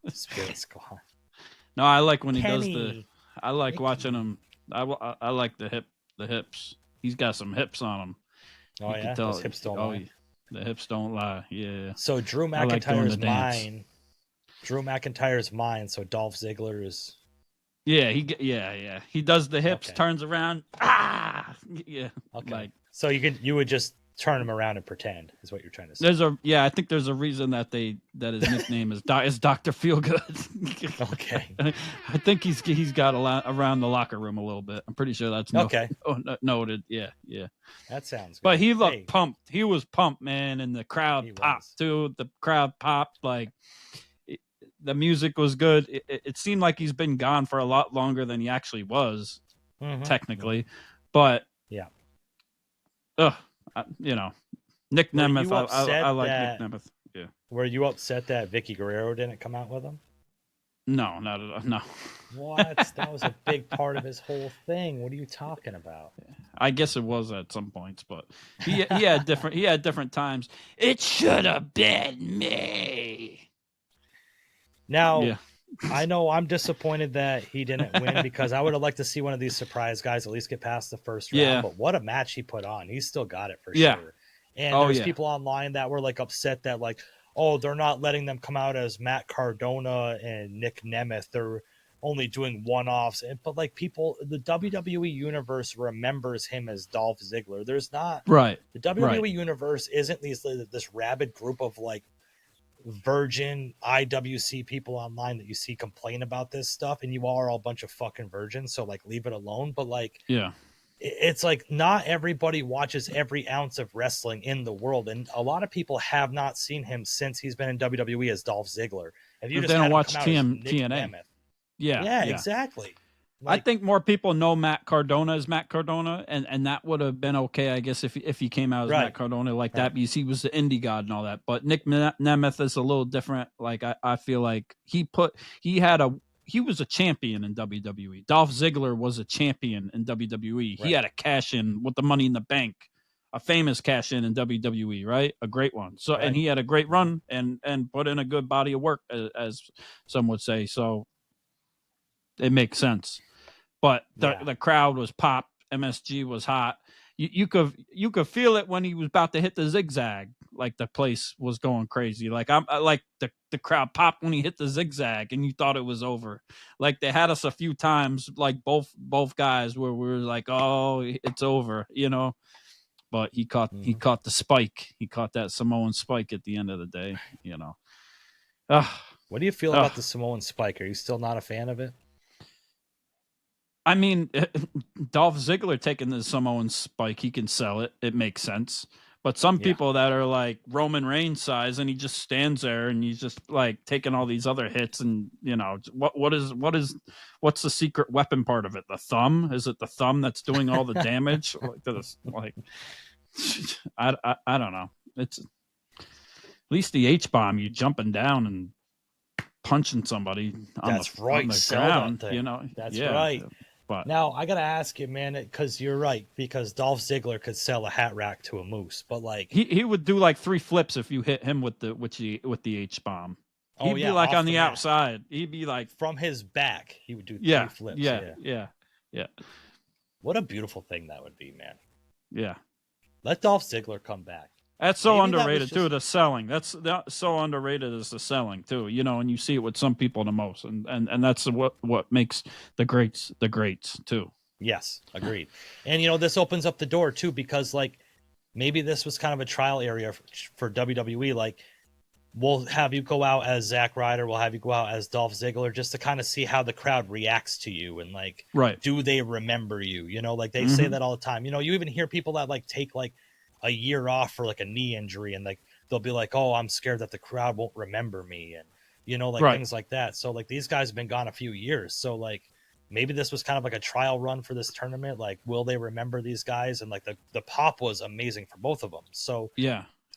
Speaker 3: Spirit Squad.
Speaker 4: No, I like when he does the. I like Mickey. Watching him. I like the hips. He's got some hips on him.
Speaker 3: Oh yeah, those hips don't lie.
Speaker 4: The hips don't lie. Yeah.
Speaker 3: So Drew McIntyre's mine. Drew McIntyre's mine. So Dolph Ziggler is.
Speaker 4: Yeah, he does the hips, turns around. Yeah.
Speaker 3: Okay. So you would just turn him around and pretend is what you're trying to say.
Speaker 4: I think there's a reason that his nickname is Dr. Feelgood.
Speaker 3: Okay.
Speaker 4: I think he's got a lot around the locker room a little bit. I'm pretty sure that's noted. Yeah.
Speaker 3: That sounds good.
Speaker 4: But he looked pumped. He was pumped, man, and the crowd popped too. The crowd popped like the music was good. It seemed like he's been gone for a lot longer than he actually was, technically. But Nick
Speaker 3: Were
Speaker 4: Nemeth.
Speaker 3: you upset
Speaker 4: I like
Speaker 3: that-
Speaker 4: Nick Nemeth. Yeah.
Speaker 3: Were you upset that Vicky Guerrero didn't come out with him?
Speaker 4: No, not at all. No.
Speaker 3: What? That was a big part of his whole thing. What are you talking about?
Speaker 4: I guess it was at some points, but he had different times. It should have been me.
Speaker 3: Now,
Speaker 4: Yeah.
Speaker 3: I know I'm disappointed that he didn't win because I would have liked to see one of these surprise guys at least get past the first round.
Speaker 4: Yeah.
Speaker 3: But what a match he put on. He's still got it for
Speaker 4: Yeah.
Speaker 3: sure. And
Speaker 4: Oh,
Speaker 3: there's
Speaker 4: yeah.
Speaker 3: people online that were like upset that like, oh, they're not letting them come out as Matt Cardona and Nick Nemeth. They're only doing one-offs. But like people, the WWE universe remembers him as Dolph Ziggler. There's not
Speaker 4: Right.
Speaker 3: the WWE universe isn't this rabid group of like virgin IWC people online that you see complain about this stuff, and you are all a bunch of fucking virgins, so like leave it alone. But like
Speaker 4: Yeah.
Speaker 3: it's like not everybody watches every ounce of wrestling in the world, and a lot of people have not seen him since he's been in WWE as Dolph Ziggler. If you
Speaker 4: If
Speaker 3: just
Speaker 4: they
Speaker 3: had
Speaker 4: don't
Speaker 3: him
Speaker 4: watch
Speaker 3: come out as Nick
Speaker 4: TNA.
Speaker 3: Nemeth.
Speaker 4: Yeah.
Speaker 3: Exactly.
Speaker 4: I think more people know Matt Cardona as Matt Cardona, and that would have been okay, I guess, if he came out as Matt Cardona like that, because he was the indie god and all that. But Nick Nemeth is a little different. Like I feel like he was a champion in WWE. Dolph Ziggler was a champion in WWE. He had a cash in with the Money in the Bank, a famous cash in WWE, right? A great one. So and he had a great run and put in a good body of work, as some would say. So it makes sense. But the crowd was popped. MSG was hot. You could feel it when he was about to hit the zigzag. Like the place was going crazy. Like I like the crowd popped when he hit the zigzag, and you thought it was over. Like they had us a few times, like both guys, where we were like, oh, it's over, But he caught the spike. He caught that Samoan spike at the end of the day,
Speaker 3: What do you feel about the Samoan spike? Are you still not a fan of it?
Speaker 4: I mean, Dolph Ziggler taking the Samoan spike, he can sell it. It makes sense. But some people that are like Roman Reigns size, and he just stands there and he's just like taking all these other hits, and what's the secret weapon part of it? The thumb? Is it the thumb that's doing all the damage? I don't know. It's at least the H bomb, you jumping down and punching somebody on the ground.
Speaker 3: That's right. But now I gotta ask you, man, because you're right. Because Dolph Ziggler could sell a hat rack to a moose, but like
Speaker 4: he would do like 3 flips if you hit him with the H bomb. He'd be like on the outside. He'd be like
Speaker 3: from his back. He would do 3 flips.
Speaker 4: Yeah.
Speaker 3: What a beautiful thing that would be, man.
Speaker 4: Yeah.
Speaker 3: Let Dolph Ziggler come back.
Speaker 4: That's so underrated too. The selling. That's so underrated as the selling too. And you see it with some people the most, and that's what makes the greats too.
Speaker 3: Yes, agreed. And this opens up the door too, because like maybe this was kind of a trial area for WWE. Like we'll have you go out as Zack Ryder, we'll have you go out as Dolph Ziggler, just to kind of see how the crowd reacts to you, and like, do they remember you? Like they say that all the time. You even hear people that like take like a year off for like a knee injury, and like they'll be like, oh, I'm scared that the crowd won't remember me, and things like that. So like these guys have been gone a few years, so like maybe this was kind of like a trial run for this tournament. Like, will they remember these guys? And like the pop was amazing for both of them. So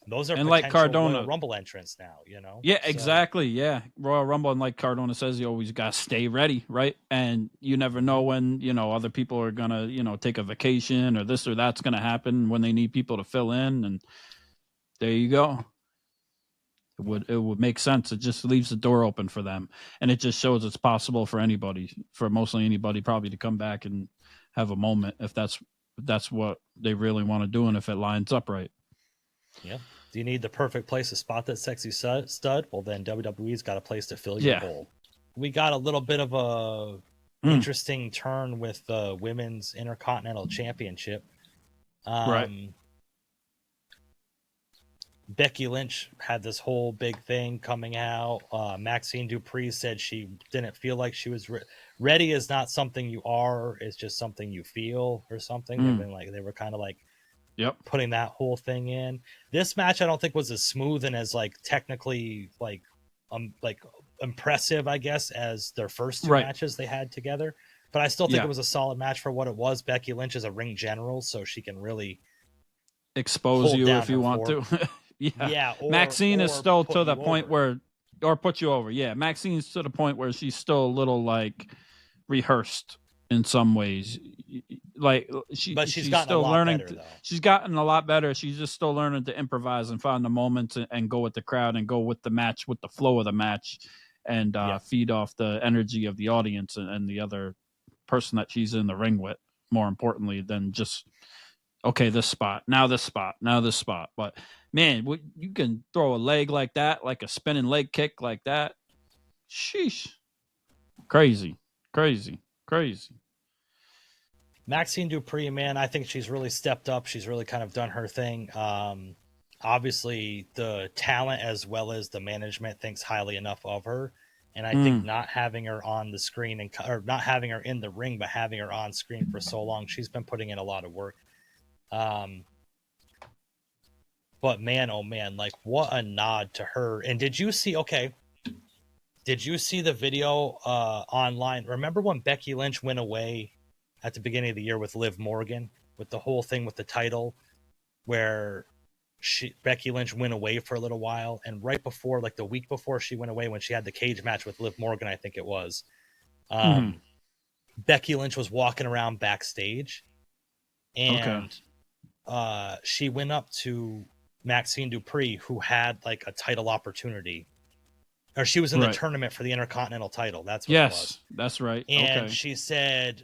Speaker 3: those are
Speaker 4: and like Cardona
Speaker 3: Royal Rumble entrants now,
Speaker 4: exactly. Yeah, Royal Rumble, and like Cardona says, you always got to stay ready, right? And you never know when other people are gonna take a vacation, or this or that's gonna happen when they need people to fill in, and there you go. It would make sense. It just leaves the door open for them, and it just shows it's possible for mostly anybody probably to come back and have a moment if that's what they really want to do, and if it lines up right.
Speaker 3: Yeah. Do you need the perfect place to spot that sexy stud? Well, then WWE's got a place to fill your hole. We got a little bit of a interesting turn with the Women's Intercontinental Championship. Becky Lynch had this whole big thing coming out. Maxine Dupree said she didn't feel like she was ready. Is not something you are. It's just something you feel, or something. They were kind of like putting that whole thing in. This match I don't think was as smooth and as like technically like impressive, I guess, as their first 2 matches they had together, but I still think it was a solid match for what it was. Becky Lynch is a ring general, so she can really
Speaker 4: expose
Speaker 3: hold
Speaker 4: you
Speaker 3: down
Speaker 4: if you
Speaker 3: her
Speaker 4: want
Speaker 3: fork.
Speaker 4: to. Yeah.
Speaker 3: Yeah,
Speaker 4: Maxine is
Speaker 3: or
Speaker 4: still
Speaker 3: put
Speaker 4: to the
Speaker 3: you
Speaker 4: point
Speaker 3: over.
Speaker 4: where, or put you over. Yeah. Maxine's to the point where she's still a little like rehearsed in some ways. Like
Speaker 3: But she's
Speaker 4: she's
Speaker 3: gotten a
Speaker 4: still
Speaker 3: lot
Speaker 4: learning.
Speaker 3: better, though.
Speaker 4: She's gotten a lot better. She's just still learning to improvise and find the moments and go with the crowd and go with the match, with the flow of the match, and feed off the energy of the audience and the other person that she's in the ring with, more importantly than just, okay, this spot, now this spot, now this spot. But man, you can throw a leg like that, like a spinning leg kick like that. Sheesh. Crazy.
Speaker 3: Maxine Dupree, man, I think she's really stepped up. She's really kind of done her thing. Obviously, the talent as well as the management thinks highly enough of her. And I think not having her on the screen or not having her in the ring, but having her on screen for so long, she's been putting in a lot of work. But man, oh man, like what a nod to her. And did you see the video online? Remember when Becky Lynch went away at the beginning of the year with Liv Morgan, with the whole thing with the title, where Becky Lynch went away for a little while, and right before, like the week before she went away, when she had the cage match with Liv Morgan, I think it was, Becky Lynch was walking around backstage, and she went up to Maxine Dupree, who had like a title opportunity, or she was in the tournament for the Intercontinental title. That's what it was.
Speaker 4: That's right.
Speaker 3: And she said,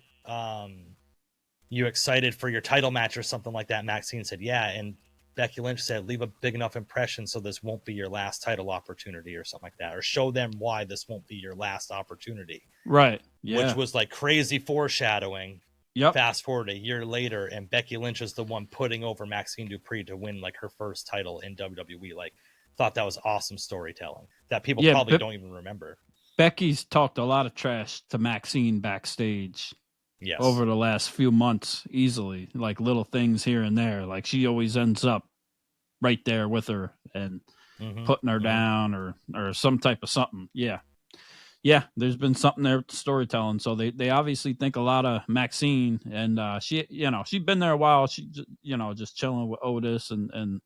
Speaker 3: you excited for your title match or something like that? Maxine said, yeah. And Becky Lynch said, leave a big enough impression so this won't be your last title opportunity or something like that, or show them why this won't be your last opportunity.
Speaker 4: Right. Yeah.
Speaker 3: Which was like crazy foreshadowing.
Speaker 4: Yep.
Speaker 3: Fast forward a year later, and Becky Lynch is the one putting over Maxine Dupree to win like her first title in WWE. Like, thought that was awesome storytelling that people probably don't even remember.
Speaker 4: Becky's talked a lot of trash to Maxine backstage.
Speaker 3: Yes.
Speaker 4: Over the last few months, easily, like little things here and there. Like she always ends up right there with her and putting her down or some type of something. Yeah. There's been something there with the storytelling. So they obviously think a lot of Maxine, and she's been there a while. She, just chilling with Otis and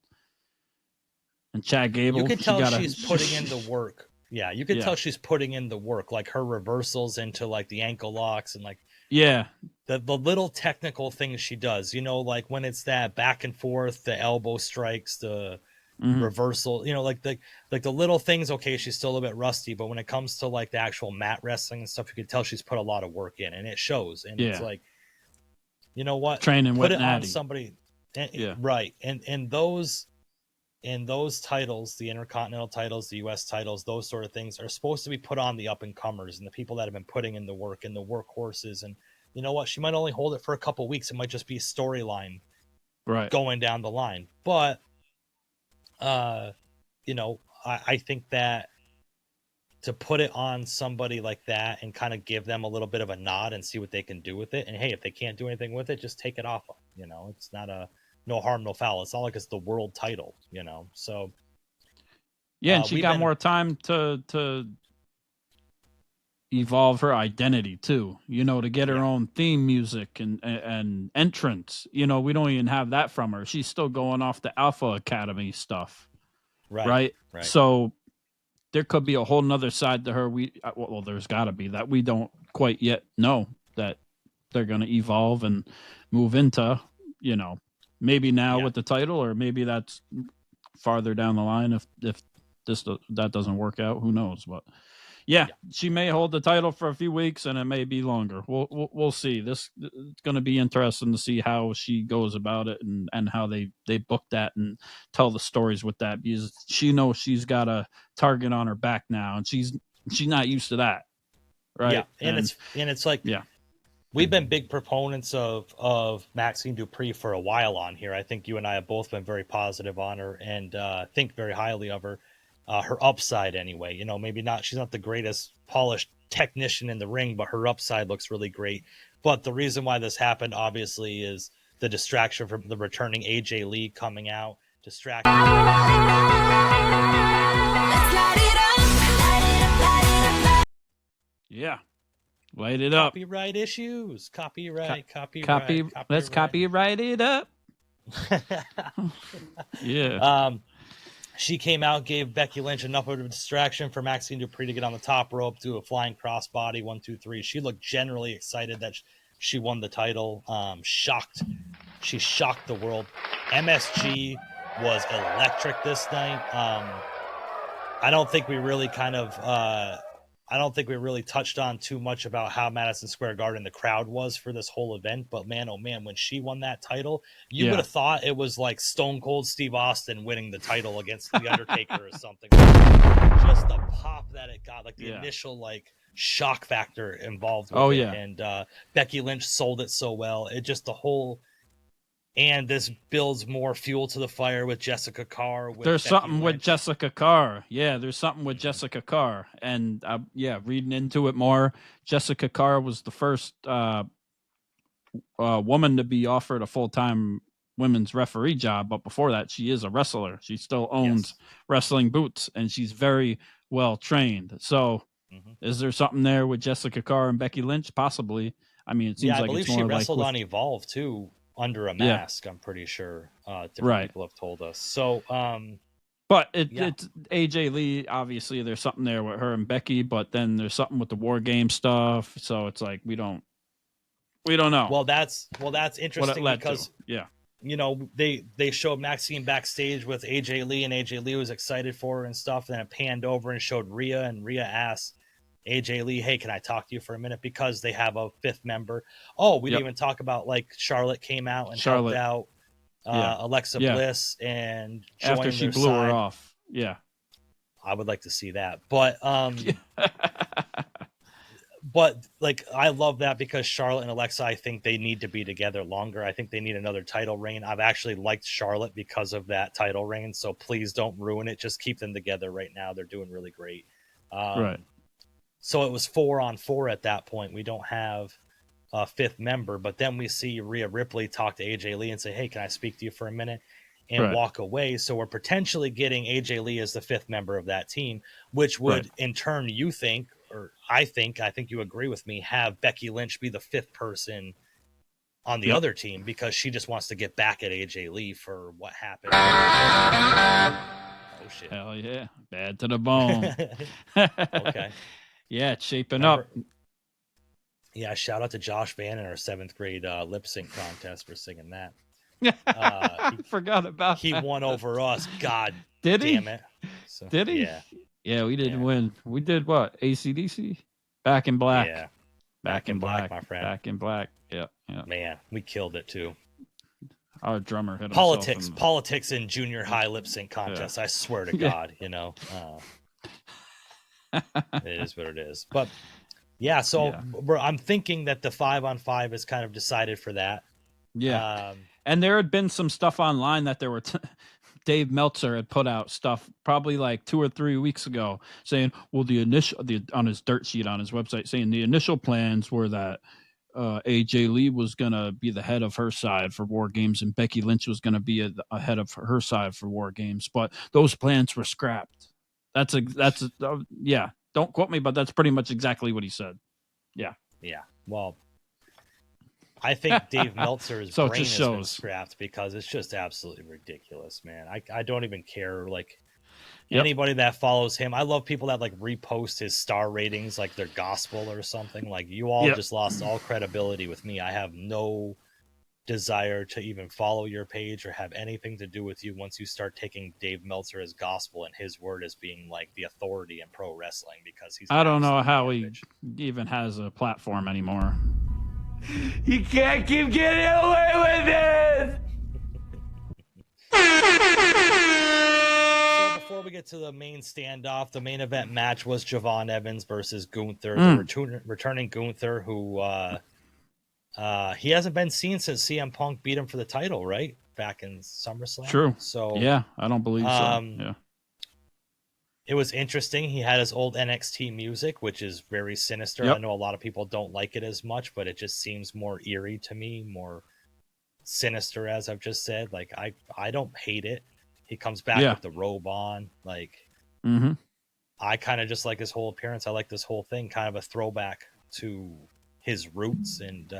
Speaker 4: Chad Gable.
Speaker 3: You can tell she's putting in the work. Yeah, you can tell she's putting in the work, like her reversals into like the ankle locks and like the little technical things she does. Like when it's that back and forth, the elbow strikes, the reversal. Like the little things. Okay, she's still a little bit rusty, but when it comes to like the actual mat wrestling and stuff, you can tell she's put a lot of work in, and it shows. And it's like, you know what?
Speaker 4: Training
Speaker 3: put
Speaker 4: with
Speaker 3: it
Speaker 4: Natty.
Speaker 3: On somebody. Right, and those. And those titles, the Intercontinental titles, the U.S. titles, those sort of things are supposed to be put on the up-and-comers and the people that have been putting in the work and the workhorses. And you know what? She might only hold it for a couple weeks. It might just be a storyline going down the line. But, I think that to put it on somebody like that and kind of give them a little bit of a nod and see what they can do with it. And, hey, if they can't do anything with it, just take it off. It's not no harm, no foul. It's not like it's the world title, So
Speaker 4: and she got more time to evolve her identity too. To get her own theme music and entrance. We don't even have that from her. She's still going off the Alpha Academy stuff, right? So there could be a whole nother side to her. There's got to be that we don't quite yet know that they're going to evolve and move into. Maybe now with the title, or maybe that's farther down the line if that doesn't work out. Who knows? But she may hold the title for a few weeks, and it may be longer. We'll see. It's going to be interesting to see how she goes about it and how they book that and tell the stories with that, because she knows she's got a target on her back now, and she's not used to that, right?
Speaker 3: Yeah, and it's like we've been big proponents of Maxine Dupree for a while on here. I think you and I have both been very positive on her and think very highly of her. Her upside, anyway. Maybe not. She's not the greatest polished technician in the ring, but her upside looks really great. But the reason why this happened, obviously, is the distraction from the returning AJ Lee coming out. Distraction.
Speaker 4: Yeah. Light it up.
Speaker 3: Copyright issues. Copyright.
Speaker 4: Let's copyright it up. Yeah.
Speaker 3: She came out, gave Becky Lynch enough of a distraction for Maxine Dupree to get on the top rope, do a flying crossbody, 1, 2, 3. She looked generally excited that she won the title. Shocked. She shocked the world. MSG was electric this night. I don't think we really touched on too much about how Madison Square Garden the crowd was for this whole event. But man, oh man, when she won that title, you would have thought it was like Stone Cold Steve Austin winning the title against The Undertaker or something. Just the pop that it got, like the initial like shock factor involved with it. And Becky Lynch sold it so well. It just the whole. And this builds more fuel to the fire with Jessica Carr.
Speaker 4: There's something with Jessica Carr. Yeah, there's something with Jessica Carr. And reading into it more, Jessica Carr was the first woman to be offered a full-time women's referee job. But before that, she is a wrestler. She still owns wrestling boots, and she's very well trained. So is there something there with Jessica Carr and Becky Lynch? Possibly. I mean, it seems like
Speaker 3: believe
Speaker 4: it's more
Speaker 3: she
Speaker 4: like
Speaker 3: wrestled on Evolve, too. Under a mask, I'm pretty sure. Different people have told us. So,
Speaker 4: but it's AJ Lee. Obviously, there's something there with her and Becky, but then there's something with the WarGames stuff. So it's like we don't know.
Speaker 3: Well, that's interesting because
Speaker 4: you
Speaker 3: know, they showed Maxine backstage with AJ Lee, and AJ Lee was excited for her and stuff. Then it panned over and showed Rhea, and Rhea asked AJ Lee, hey, can I talk to you for a minute? Because they have a fifth member. Oh, we didn't even talk about like Charlotte came out and helped out Alexa Bliss and
Speaker 4: after she blew her off. Yeah.
Speaker 3: I would like to see that. But but like I love that because Charlotte and Alexa, I think they need to be together longer. I think they need another title reign. I've actually liked Charlotte because of that title reign. So please don't ruin it. Just keep them together right now. They're doing really great.
Speaker 4: Right.
Speaker 3: So it was 4-on-4 at that point. We don't have a fifth member, but then we see Rhea Ripley talk to AJ Lee and say, hey, can I speak to you for a minute? And walk away. So we're potentially getting AJ Lee as the fifth member of that team, which would in turn, you think, or I think you agree with me, have Becky Lynch be the fifth person on the other team because she just wants to get back at AJ Lee for what happened. Oh, shit.
Speaker 4: Hell yeah. Bad to the bone.
Speaker 3: Okay.
Speaker 4: Yeah, it's shaping up.
Speaker 3: Yeah, shout out to Josh Van in our 7th grade lip sync contest for singing that.
Speaker 4: I forgot about
Speaker 3: he
Speaker 4: that.
Speaker 3: won over us. God
Speaker 4: did he?
Speaker 3: Damn it. So,
Speaker 4: did he? Yeah, we didn't win. We did what? ACDC? Back in Black.
Speaker 3: Yeah.
Speaker 4: Back in black,
Speaker 3: my friend.
Speaker 4: Back in Black. Yeah.
Speaker 3: Man, we killed it too.
Speaker 4: Our drummer hit
Speaker 3: Politics in junior high lip sync contests. I swear to God, you know. It is what it is. But I'm thinking that the 5-on-5 is kind of decided for that.
Speaker 4: Yeah. And there had been some stuff online that there were Dave Meltzer had put out stuff probably like 2 or 3 weeks ago saying, well, on his dirt sheet on his website saying the initial plans were that AJ Lee was going to be the head of her side for WarGames and Becky Lynch was going to be a head of her side for WarGames, but those plans were scrapped. That's don't quote me, but that's pretty much exactly what he said. Yeah.
Speaker 3: Well, I think Dave Meltzer's
Speaker 4: so
Speaker 3: brain has been scrapped because it's just absolutely ridiculous, man. I don't even care. Like anybody that follows him, I love people that like repost his star ratings like they're gospel or something. Like you all just lost all credibility with me. I have no desire to even follow your page or have anything to do with you once you start taking Dave Meltzer as gospel and his word as being like the authority in pro wrestling because I don't know how
Speaker 4: garbage. He even has a platform anymore.
Speaker 5: You can't keep getting away with it.
Speaker 3: So before we get to the main standoff, the main event match was Javon Evans versus Gunther, the returning Gunther, who he hasn't been seen since CM Punk beat him for the title, right? Back in SummerSlam.
Speaker 4: True.
Speaker 3: So
Speaker 4: yeah, I don't believe so. Yeah.
Speaker 3: It was interesting. He had his old NXT music, which is very sinister. I know a lot of people don't like it as much, but it just seems more eerie to me, more sinister, as I've just said. Like I don't hate it. He comes back with the robe on. Like I kind of just like his whole appearance. I like this whole thing, kind of a throwback to his roots, and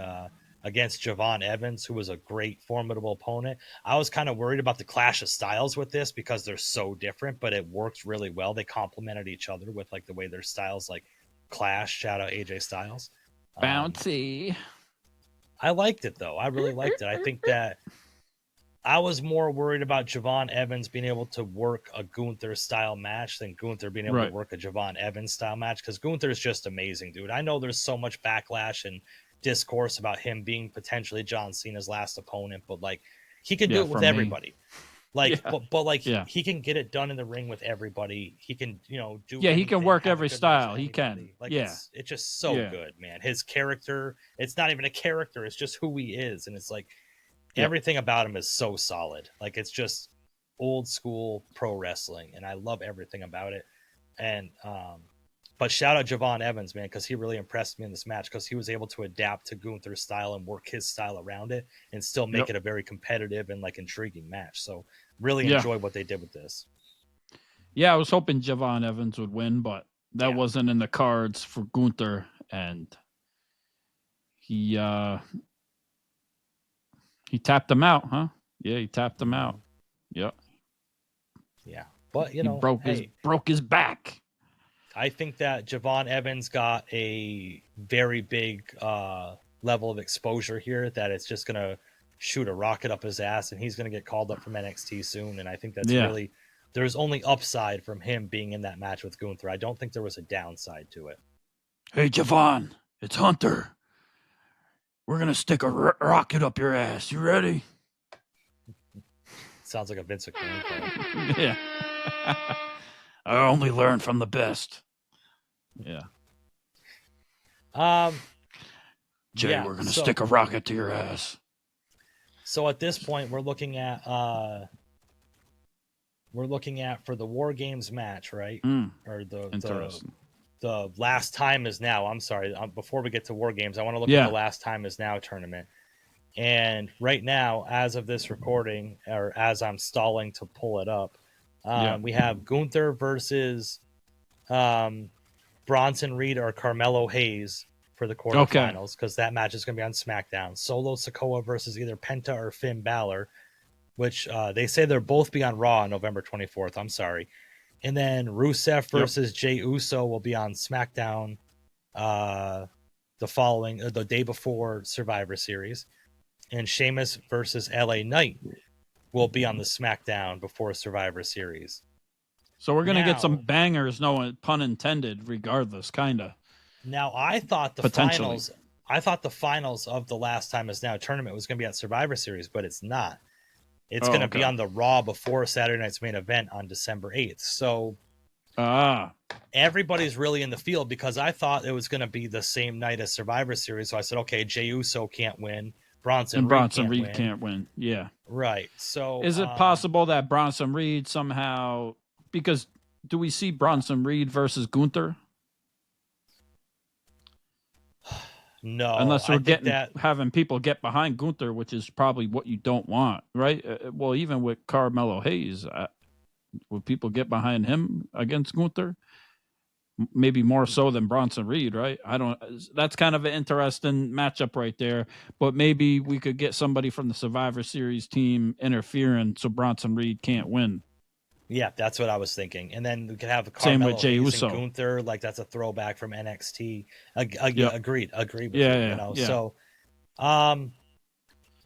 Speaker 3: against Javon Evans, who was a great, formidable opponent. I was kind of worried about the clash of styles with this because they're so different, but it worked really well. They complemented each other with like the way their styles like clash. Shout out AJ Styles.
Speaker 4: Bouncy.
Speaker 3: I liked it though. I really liked it. I think that I was more worried about Javon Evans being able to work a Gunther style match than Gunther being able to work a Javon Evans style match, because Gunther is just amazing, dude. I know there's so much backlash and discourse about him being potentially John Cena's last opponent, but like he can do it with everybody. Like, but like he can get it done in the ring with everybody. He can, you know, do.
Speaker 4: Yeah, he can work every style. He can.
Speaker 3: Like, it's just so good, man. His character, it's not even a character. It's just who he is, and it's like. Everything about him is so solid. Like, it's just old school pro wrestling, and I love everything about it. And but shout out Javon Evans, man, because he really impressed me in this match, because he was able to adapt to Gunther's style and work his style around it and still make it a very competitive and like intriguing match. So really enjoyed what they did with this.
Speaker 4: Yeah, I was hoping Javon Evans would win, but that wasn't in the cards for Gunther, and he tapped him out, huh? Yeah, he tapped him out. Yep.
Speaker 3: Yeah, but you know,
Speaker 4: broke his back.
Speaker 3: I think that Javon Evans got a very big level of exposure here that it's just gonna shoot a rocket up his ass, and he's gonna get called up from NXT soon. And I think that's really, there's only upside from him being in that match with Gunther. I don't think there was a downside to it.
Speaker 4: Hey, Javon, it's Hunter. We're going to stick a rocket up your ass. You ready?
Speaker 3: Sounds like a Vince McMahon.
Speaker 4: Yeah. I only learn from the best. Yeah. Jay, we're going to stick a rocket to your ass.
Speaker 3: So at this point, we're looking at for the WarGames match, right? Or the Last Time Is Now. I'm sorry. Before we get to WarGames, I want to look at the Last Time Is Now tournament. And right now, as of this recording, or as I'm stalling to pull it up, we have Gunther versus Bronson Reed or Carmelo Hayes for the quarterfinals, because that match is going to be on SmackDown. Solo Sikoa versus either Penta or Finn Balor, which they say they'll both be on Raw on November 24th. I'm sorry. And then Rusev versus Jey Uso will be on SmackDown the day before Survivor Series. And Sheamus versus LA Knight will be on the SmackDown before Survivor Series.
Speaker 4: So we're going to get some bangers, no pun intended, regardless, kind of.
Speaker 3: Now, I thought the finals of the Last Time Is Now tournament was going to be at Survivor Series, but it's not. It's going to be on the Raw before Saturday night's main event on December 8th. So everybody's really in the field, because I thought it was going to be the same night as Survivor Series. So I said, okay, Jey Uso can't win. Bronson Reed
Speaker 4: can't win. Yeah.
Speaker 3: Right. So
Speaker 4: is it possible that Bronson Reed somehow, because do we see Bronson Reed versus Gunther?
Speaker 3: No,
Speaker 4: unless we're having people get behind Gunther, which is probably what you don't want, right? Well, even with Carmelo Hayes, would people get behind him against Gunther? Maybe more so than Bronson Reed, right? That's kind of an interesting matchup right there. But maybe we could get somebody from the Survivor Series team interfering so Bronson Reed can't win.
Speaker 3: Yeah, that's what I was thinking. And then we could have
Speaker 4: Same with Jey Uso.
Speaker 3: Gunther, like that's a throwback from NXT. Agreed with you.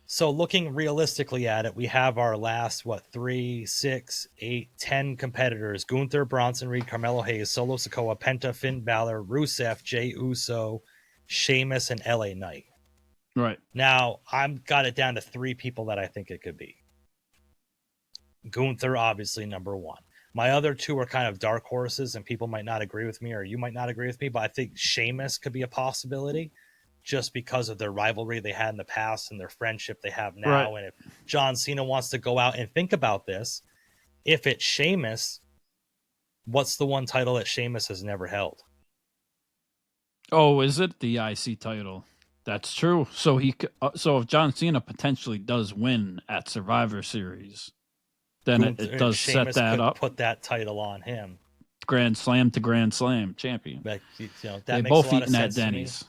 Speaker 3: So looking realistically at it, we have our last 3, 6, 8, 10 competitors: Gunther, Bronson Reed, Carmelo Hayes, Solo Sikoa, Penta, Finn Balor, Rusev, Jey Uso, Sheamus, and LA Knight.
Speaker 4: Right.
Speaker 3: Now I've got it down to 3 people that I think it could be. Gunther, obviously, number 1. My other 2 are kind of dark horses, and people might not agree with me, or you might not agree with me, but I think Sheamus could be a possibility just because of their rivalry they had in the past and their friendship they have now. Right. And if John Cena wants to go out and think about this, if it's Sheamus, what's the one title that Sheamus has never held?
Speaker 4: Oh, is it the IC title? That's true. So so if John Cena potentially does win at Survivor Series, then it does
Speaker 3: Sheamus
Speaker 4: set that up.
Speaker 3: Put that title on him.
Speaker 4: Grand Slam to Grand Slam champion.
Speaker 3: But, that
Speaker 4: they
Speaker 3: makes
Speaker 4: both
Speaker 3: a lot
Speaker 4: eating
Speaker 3: of
Speaker 4: at
Speaker 3: sense
Speaker 4: Denny's.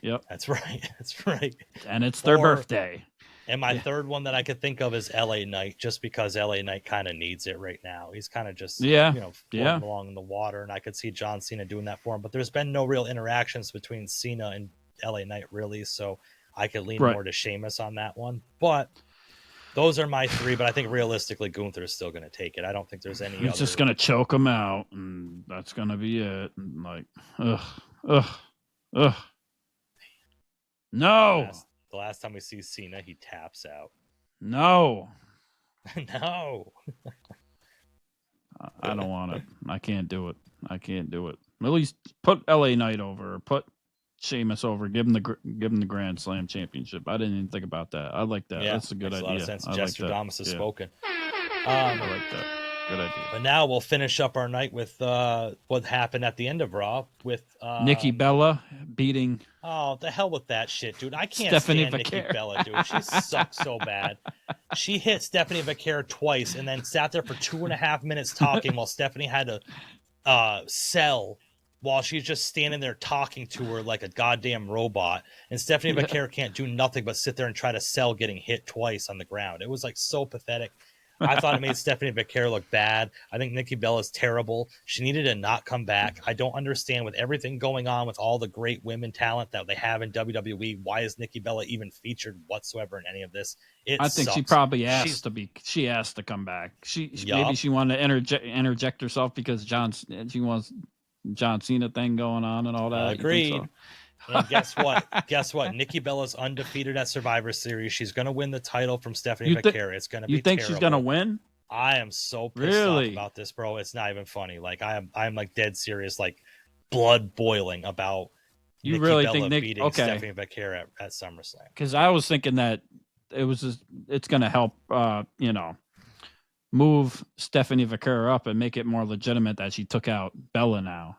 Speaker 4: Yep.
Speaker 3: That's right. That's right.
Speaker 4: And it's their birthday.
Speaker 3: And my third one that I could think of is LA Knight, just because LA Knight kind of needs it right now. He's kind of just, floating along in the water, and I could see John Cena doing that for him. But there's been no real interactions between Cena and LA Knight, really, so I could lean more to Sheamus on that one. But those are my three, but I think realistically Gunther is still going to take it. I don't think there's any
Speaker 4: He's just going to choke him out, and that's going to be it. And like, ugh. No.
Speaker 3: The last time we see Cena, he taps out.
Speaker 4: No.
Speaker 3: No.
Speaker 4: I don't want it. I can't do it. At least put LA Knight over. Put Sheamus over. Give him the Grand Slam championship. I didn't even think about that. I like that. That's a good idea.
Speaker 3: A lot of sense. Jester Damas has spoken.
Speaker 4: I like that. Good idea.
Speaker 3: But now we'll finish up our night with what happened at the end of Raw with
Speaker 4: Nikki Bella beating.
Speaker 3: Oh, the hell with that shit, dude! I can't
Speaker 4: Stephanie
Speaker 3: stand Nikki Bella, dude. She sucks so bad. She hit Stephanie Vaquer twice and then sat there for 2.5 minutes talking while Stephanie had to sell while she's just standing there talking to her like a goddamn robot. And Stephanie Vaquer can't do nothing but sit there and try to sell getting hit twice on the ground. It was like so pathetic. I thought it made Stephanie Vaquer look bad. I think Nikki Bella's terrible. She needed to not come back. I don't understand, with everything going on with all the great women talent that they have in WWE, why is Nikki Bella even featured whatsoever in any of this?
Speaker 4: I think she probably asked she asked to come back. Maybe she wanted to interject herself because she wants John Cena thing going on and all that.
Speaker 3: Agreed. And guess what? Nikki Bella's undefeated at Survivor Series. She's going to win the title from Stephanie Vaquer. It's going to be terrible.
Speaker 4: You think she's going to win?
Speaker 3: I am so pissed off about this, bro. It's not even funny. Like I'm like dead serious, like blood boiling about
Speaker 4: you
Speaker 3: Nikki
Speaker 4: really
Speaker 3: Bella
Speaker 4: think
Speaker 3: beating Stephanie Vaquer at SummerSlam.
Speaker 4: Because I was thinking that it's going to help, move Stephanie Vaquer up and make it more legitimate that she took out Bella now,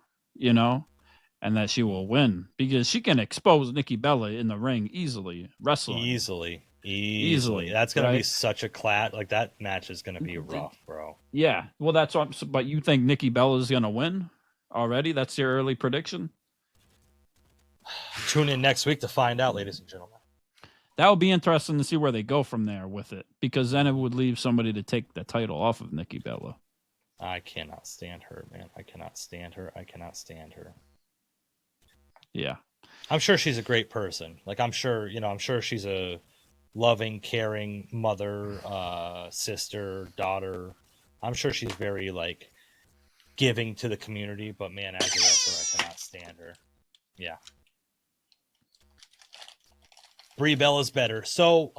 Speaker 4: and that she will win because she can expose Nikki Bella in the ring easily, wrestling. Easily.
Speaker 3: That's going to be such a clash. Like, that match is going to be rough, bro.
Speaker 4: Yeah. Well, that's what but you think Nikki Bella is going to win already? That's your early prediction?
Speaker 3: Tune in next week to find out, ladies and gentlemen.
Speaker 4: That would be interesting to see where they go from there with it, because then it would leave somebody to take the title off of Nikki Bella.
Speaker 3: I cannot stand her, man. I cannot stand her.
Speaker 4: Yeah.
Speaker 3: I'm sure she's a great person. Like, I'm sure she's a loving, caring mother, sister, daughter. I'm sure she's very, like, giving to the community, but man, as a wrestler, I cannot stand her. Yeah. Brie Bella's better. So,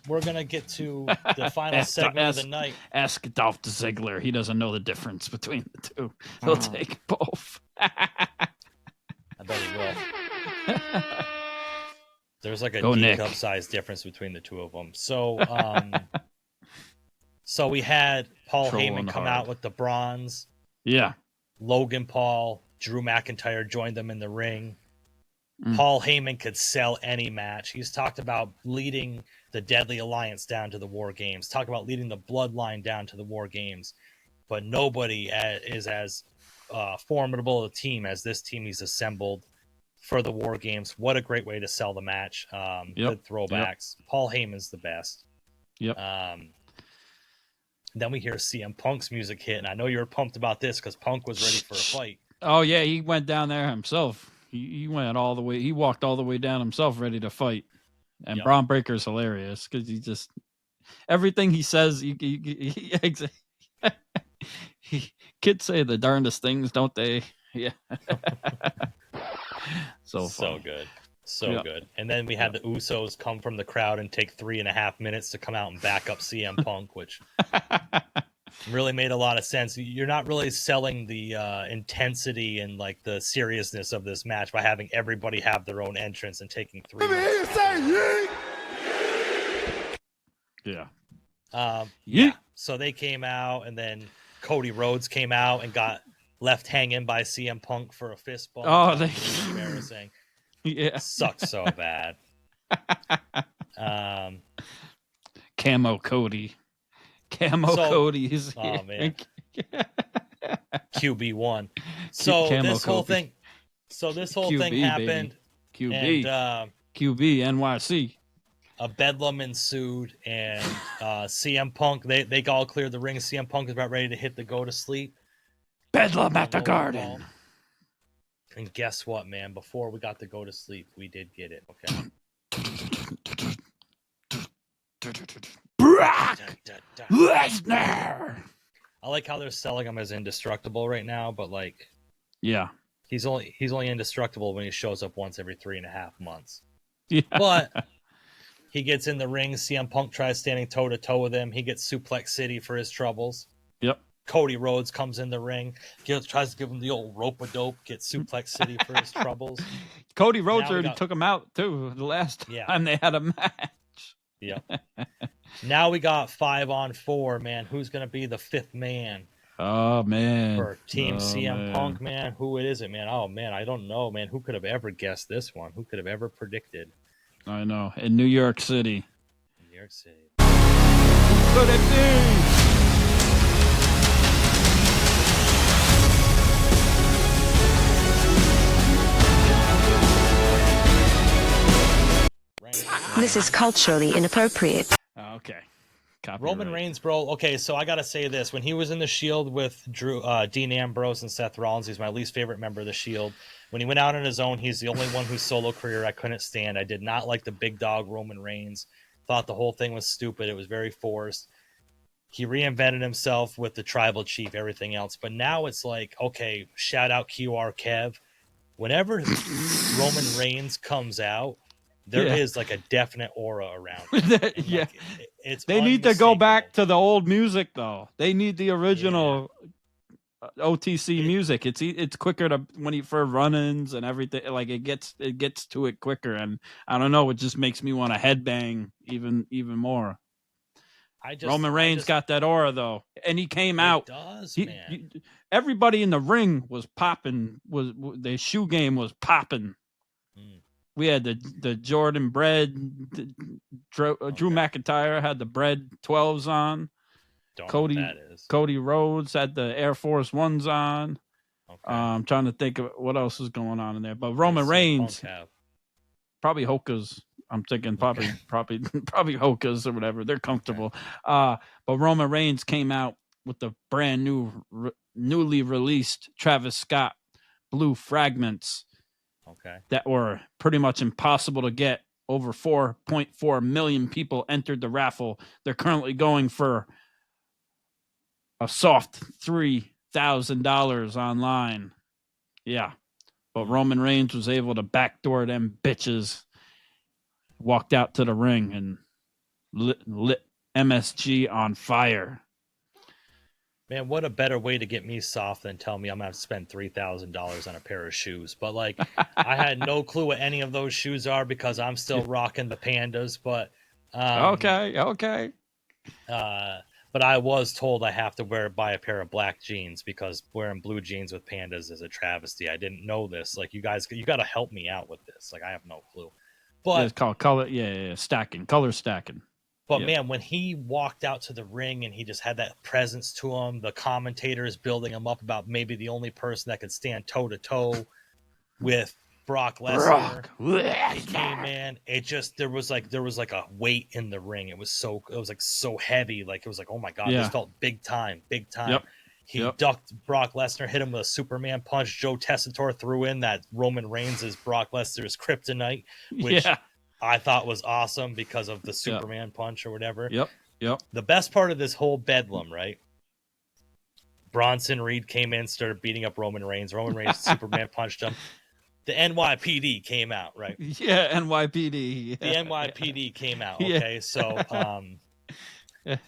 Speaker 3: we're going to get to the final segment of the night.
Speaker 4: Ask Dolph Ziggler. He doesn't know the difference between the two. He'll take both.
Speaker 3: I bet he will. There's like a D-cup size difference between the two of them. So, so we had Paul Heyman come out with the bronze.
Speaker 4: Yeah.
Speaker 3: Logan Paul, Drew McIntyre joined them in the ring. Paul Heyman could sell any match. He's talked about leading the Deadly Alliance down to the War Games, talked about leading the Bloodline down to the War Games, but nobody is as formidable a team as this team he's assembled for the War Games. What a great way to sell the match. Good throwbacks. Yep. Paul Heyman's the best.
Speaker 4: Yep.
Speaker 3: Then we hear CM Punk's music hit, and I know you were pumped about this because Punk was ready for a fight.
Speaker 4: Oh, yeah, he went down there himself. He went all the way. He walked all the way down himself, ready to fight. And Braun Breaker's hilarious because he just everything he says. Kids say the darndest things, don't they? Yeah. So
Speaker 3: good. So good. And then we had the Usos come from the crowd and take 3.5 minutes to come out and back up CM Punk, which really made a lot of sense. You're not really selling the intensity and like the seriousness of this match by having everybody have their own entrance and taking 3 minutes. Yeah. So they came out, and then Cody Rhodes came out and got left hanging by CM Punk for a fist bump.
Speaker 4: Oh,
Speaker 3: embarrassing. Yeah, sucks so bad.
Speaker 4: Camo Cody. Cody's
Speaker 3: oh
Speaker 4: here.
Speaker 3: Man. QB1. So
Speaker 4: Camo
Speaker 3: this whole thing. So this whole thing happened.
Speaker 4: Baby. QB.
Speaker 3: And
Speaker 4: QB, NYC.
Speaker 3: a bedlam ensued, and CM Punk, they all cleared the ring. CM Punk is about ready to hit the go to sleep.
Speaker 4: Bedlam at the Garden.
Speaker 3: And guess what, man? Before we got to go to sleep, we did get it. Okay.
Speaker 4: Brock Lesnar.
Speaker 3: I like how they're selling him as indestructible right now, but like,
Speaker 4: yeah,
Speaker 3: he's only indestructible when he shows up once every 3.5 months.
Speaker 4: Yeah.
Speaker 3: But he gets in the ring. CM Punk tries standing toe to toe with him. He gets Suplex City for his troubles.
Speaker 4: Yep.
Speaker 3: Cody Rhodes comes in the ring, tries to give him the old rope-a-dope, gets Suplex City for his troubles.
Speaker 4: Cody Rhodes already took him out too the last time they had a match.
Speaker 3: Yep. Now we got 5-on-4, man. Who's gonna be the fifth man?
Speaker 4: Oh man.
Speaker 3: For Team CM Punk, man. Who is it, man? Oh man, I don't know, man. Who could have ever guessed this one? Who could have ever predicted?
Speaker 4: I know. In New York City.
Speaker 3: New York City.
Speaker 4: Could it be?
Speaker 6: This is culturally inappropriate.
Speaker 4: Okay.
Speaker 3: Roman Reigns, bro. Okay, so I gotta say this: when he was in the Shield with Dean Ambrose and Seth Rollins, he's my least favorite member of the Shield. When he went out on his own, he's the only one whose solo career I couldn't stand. I did not like the big dog Roman Reigns. Thought the whole thing was stupid. It was very forced. He reinvented himself with the tribal chief, everything else. But now it's like, okay, shout out QR Kev. Whenever Roman Reigns comes out, there is like a definite aura around him.
Speaker 4: Yeah.
Speaker 3: It's
Speaker 4: they need to go back to the old music though. They need the original OTC music. It's quicker to when he for run-ins and everything. Like it gets to it quicker, and I don't know. It just makes me want to headbang even more. Roman Reigns got that aura though, and he came out.
Speaker 3: Does,
Speaker 4: man. Everybody in the ring was popping. Was the shoe game was popping. We had the Jordan bread. Drew McIntyre had the bread 12s on. Cody Rhodes had the Air Force Ones on. Okay. I'm trying to think of what else is going on in there. But Roman Reigns, probably Hoka's. I'm thinking probably Hoka's or whatever. They're comfortable. Okay. But Roman Reigns came out with the brand new, newly released Travis Scott Blue Fragments.
Speaker 3: Okay.
Speaker 4: That were pretty much impossible to get. Over 4.4 million people entered the raffle. They're currently going for a soft $3,000 online. Yeah. But Roman Reigns was able to backdoor them bitches. Walked out to the ring and lit MSG on fire.
Speaker 3: Man, what a better way to get me soft than tell me I'm going to have to spend $3,000 on a pair of shoes. But, like, I had no clue what any of those shoes are because I'm still rocking the Pandas. But
Speaker 4: okay.
Speaker 3: But I was told I have to buy a pair of black jeans because wearing blue jeans with Pandas is a travesty. I didn't know this. Like, you got to help me out with this. Like, I have no clue. But
Speaker 4: it's called color stacking, color stacking.
Speaker 3: But man, when he walked out to the ring and he just had that presence to him, the commentators building him up about maybe the only person that could stand toe to toe with Brock Lesnar. Man, there was like a weight in the ring. It was like so heavy. Like it was like, oh my God, this felt big time.
Speaker 4: Yep.
Speaker 3: He ducked Brock Lesnar, hit him with a Superman punch. Joe Tessitore threw in that Roman Reigns is Brock Lesnar's kryptonite, which I thought was awesome because of the Superman punch or whatever.
Speaker 4: Yep.
Speaker 3: The best part of this whole bedlam, right? Bronson Reed came in, started beating up Roman Reigns. Roman Reigns Superman punched him. The NYPD came out, right?
Speaker 4: Yeah, NYPD.
Speaker 3: The NYPD came out. Okay, so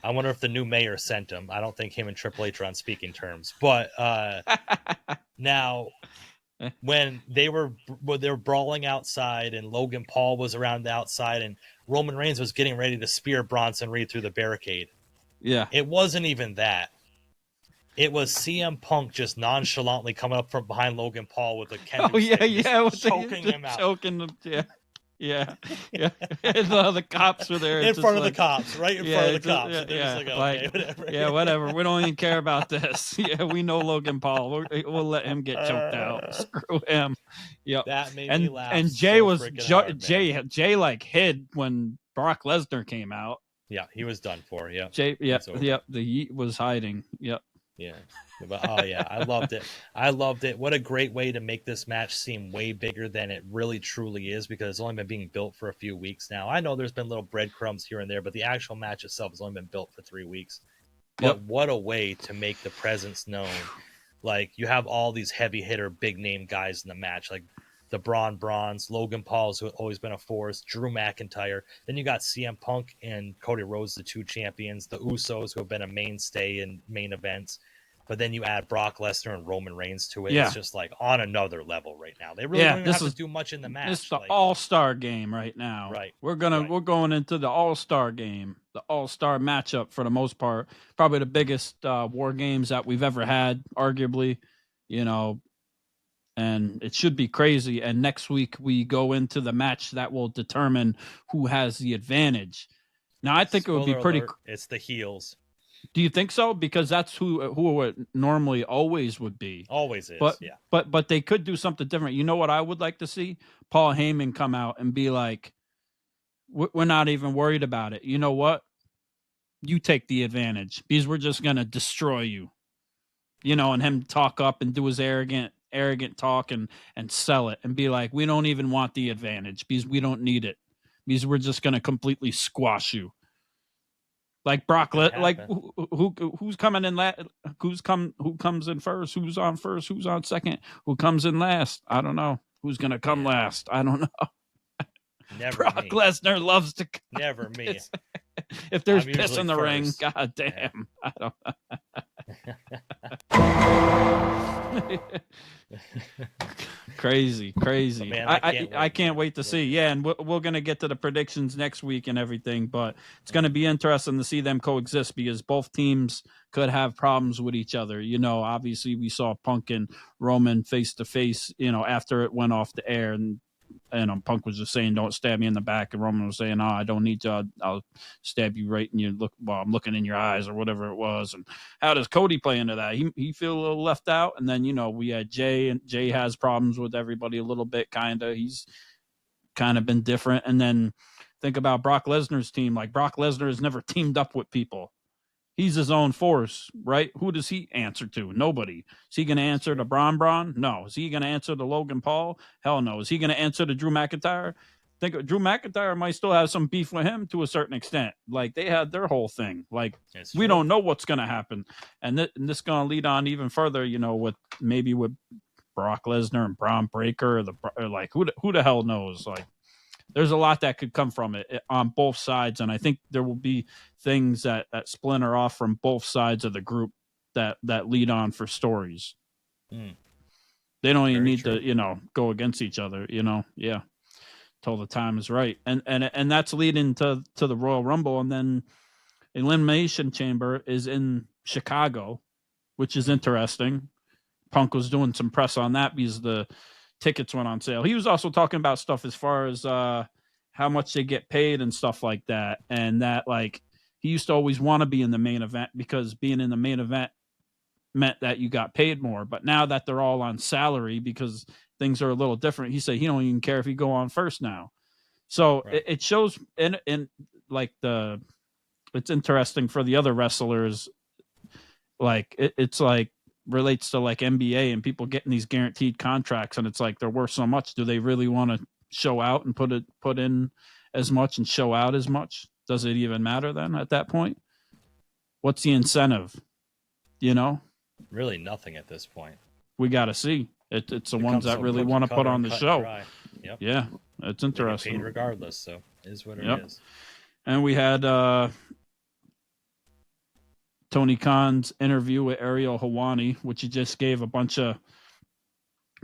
Speaker 3: I wonder if the new mayor sent him. I don't think him and Triple H are on speaking terms. But now, when they were brawling outside, and Logan Paul was around the outside, and Roman Reigns was getting ready to spear Bronson Reed through the barricade.
Speaker 4: Yeah,
Speaker 3: it wasn't even that. It was CM Punk just nonchalantly coming up from behind Logan Paul with a kendo stick, choking him out.
Speaker 4: Choking him, Yeah. And the cops were there.
Speaker 3: In front of the cops, right in front of the cops.
Speaker 4: Yeah,
Speaker 3: They're just like, okay, whatever.
Speaker 4: Yeah, whatever. We don't even care about this. Yeah, we know Logan Paul. We'll let him get choked out. Screw him. Yep.
Speaker 3: That made me laugh.
Speaker 4: And Jay
Speaker 3: so
Speaker 4: was
Speaker 3: freaking hard,
Speaker 4: Jay like hid when Brock Lesnar came out.
Speaker 3: Yeah, he was done for. Yeah.
Speaker 4: Jay, the Yeet was hiding. Yep.
Speaker 3: Yeah. But I loved it. I loved it. What a great way to make this match seem way bigger than it really truly is, because it's only been being built for a few weeks now. I know there's been little breadcrumbs here and there, but the actual match itself has only been built for 3 weeks. But what a way to make the presence known. Like, you have all these heavy hitter, big name guys in the match, like the Brawns, Logan Paul's, who always been a force, Drew McIntyre. Then you got CM Punk and Cody Rhodes, the 2 champions, the Usos, who have been a mainstay in main events. But then you add Brock Lesnar and Roman Reigns to it. Yeah. It's just like on another level right now. They really don't even have to do much in the match.
Speaker 4: It's the all-star game right now.
Speaker 3: Right.
Speaker 4: We're going into the all-star game, the all-star matchup for the most part. Probably the biggest war games that we've ever had, arguably. And it should be crazy. And next week we go into the match that will determine who has the advantage. Now, I think it would be pretty.
Speaker 3: It's the heels.
Speaker 4: Do you think so? Because that's who it normally always would be.
Speaker 3: Always is, yeah.
Speaker 4: But they could do something different. You know what I would like to see? Paul Heyman come out and be like, we're not even worried about it. You know what? You take the advantage because we're just going to destroy you. And him talk up and do his arrogant talk and sell it and be like, we don't even want the advantage because we don't need it because we're just going to completely squash you. Like Brock, like who's coming in last? Who comes in first? Who's on first? Who's on second? Who comes in last? I don't know. Who's gonna come last? I don't know.
Speaker 3: Never
Speaker 4: Brock
Speaker 3: me.
Speaker 4: Lesnar loves to.
Speaker 3: Never me.
Speaker 4: If there's piss in the ring, god damn, I don't. Crazy.
Speaker 3: Man,
Speaker 4: I can't wait to see. Yeah, and we're going to get to the predictions next week and everything, but it's going to be interesting to see them coexist because both teams could have problems with each other. Obviously we saw Punk and Roman face to face, after it went off the air, and Punk was just saying, "Don't stab me in the back," and Roman was saying, "Oh, I don't need to. I'll stab you right in your look while I'm looking in your eyes," or whatever it was. And how does Cody play into that? He feel a little left out. And then we had Jay, and Jay has problems with everybody a little bit. He's kind of been different. And then think about Brock Lesnar's team. Like Brock Lesnar has never teamed up with people. He's his own force, right? Who does he answer to? Nobody. Is he going to answer to Braun? No. Is he going to answer to Logan Paul? Hell no. Is he going to answer to Drew McIntyre? Think Drew McIntyre might still have some beef with him to a certain extent. Like they had their whole thing. Like we don't know what's going to happen, and this is going to lead on even further. With Brock Lesnar and Braun Breaker, or like who the hell knows? Like. There's a lot that could come from it on both sides, and I think there will be things that splinter off from both sides of the group that lead on for stories. They don't even need to, go against each other, yeah, till the time is right. And that's leading to the Royal Rumble, and then Elimination Chamber is in Chicago, which is interesting. Punk was doing some press on that because the tickets went on sale. He was also talking about stuff as far as how much they get paid and stuff like that, and that like he used to always want to be in the main event because being in the main event meant that you got paid more. But now that they're all on salary because things are a little different, he said he don't even care if he go on first now. So it shows in like it's interesting for the other wrestlers. Like it's like relates to like NBA and people getting these guaranteed contracts, and it's like they're worth so much. Do they really want to show out and put in as much and show out as much? Does it even matter then at that point? What's the incentive?
Speaker 3: Really nothing at this point.
Speaker 4: We got to see. It's the ones that really want to put on the show.
Speaker 3: Yep.
Speaker 4: Yeah, it's interesting.
Speaker 3: Paid regardless, so it is what it is.
Speaker 4: And we had Tony Khan's interview with Ariel Helwani, which he just gave a bunch of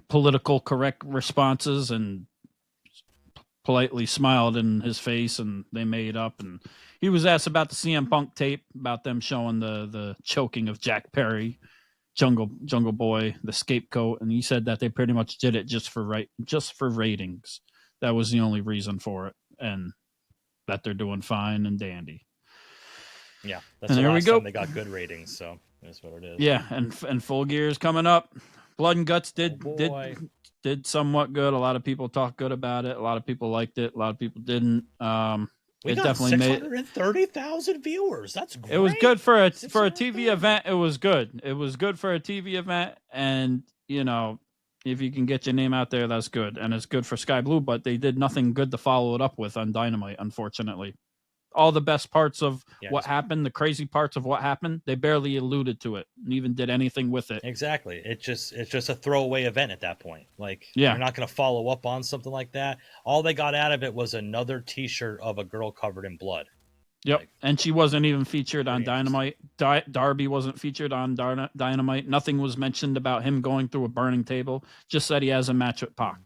Speaker 4: political correct responses and politely smiled in his face, and they made up. And he was asked about the CM Punk tape, about them showing the choking of Jack Perry, Jungle Boy, the scapegoat, and he said that they pretty much did it just for ratings. That was the only reason for it, and that they're doing fine and dandy.
Speaker 3: Yeah, that's
Speaker 4: and
Speaker 3: the
Speaker 4: there
Speaker 3: last
Speaker 4: we go.
Speaker 3: time they got good ratings, so that's what it is.
Speaker 4: Yeah, and Full Gear is coming up. Blood and Guts did somewhat good. A lot of people talked good about it. A lot of people liked it. A lot of people didn't.
Speaker 3: We got
Speaker 4: definitely
Speaker 3: 630,000 viewers. That's great.
Speaker 4: It was good for a TV event. It was good. It was good for a TV event, and you know, if you can get your name out there, that's good. And it's good for Sky Blue, but they did nothing good to follow it up with on Dynamite, unfortunately. All the best parts of what happened, the crazy parts of what happened, they barely alluded to it and even did anything with it.
Speaker 3: Exactly. It's just a throwaway event at that point. Like,
Speaker 4: yeah.
Speaker 3: You're not going to follow up on something like that. All they got out of it was another T-shirt of a girl covered in blood.
Speaker 4: Yep. Like, and she wasn't even featured on Dynamite. Darby wasn't featured on Dynamite. Nothing was mentioned about him going through a burning table. Just said he has a match with Pac.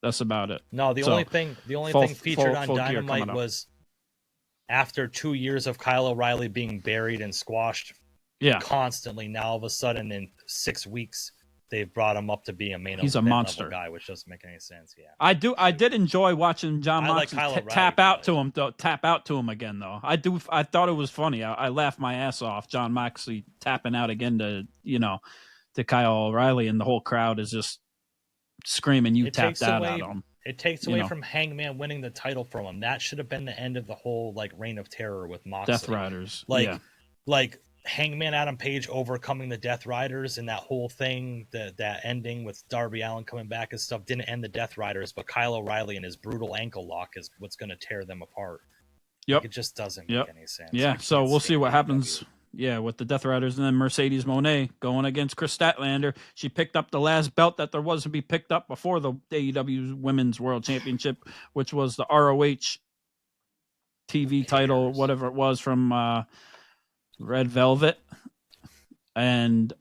Speaker 4: That's about it.
Speaker 3: No, the only thing featured on Dynamite was after 2 years of Kyle O'Reilly being buried and squashed constantly. Now all of a sudden in 6 weeks they've brought him up to be a main
Speaker 4: He's a monster
Speaker 3: guy, which doesn't make any sense. Yeah,
Speaker 4: I did enjoy watching John Moxley tap out to him again though. I thought it was funny. I laughed my ass off. John Moxley tapping out again to Kyle O'Reilly, and the whole crowd is just screaming, "You tapped out at him."
Speaker 3: It takes away from Hangman winning the title from him. That should have been the end of the whole reign of terror with Moxley.
Speaker 4: Death Riders.
Speaker 3: Like Hangman Adam Page overcoming the Death Riders, and that whole thing, that ending with Darby Allin coming back and stuff didn't end the Death Riders, but Kyle O'Reilly and his brutal ankle lock is what's going to tear them apart.
Speaker 4: Yep.
Speaker 3: It just doesn't make any sense.
Speaker 4: Yeah, so we'll see what happens. Yeah, with the Death Riders, and then Mercedes Moné going against Chris Statlander. She picked up the last belt that there was to be picked up before the AEW Women's World Championship, which was the ROH TV title, whatever it was, from Red Velvet. And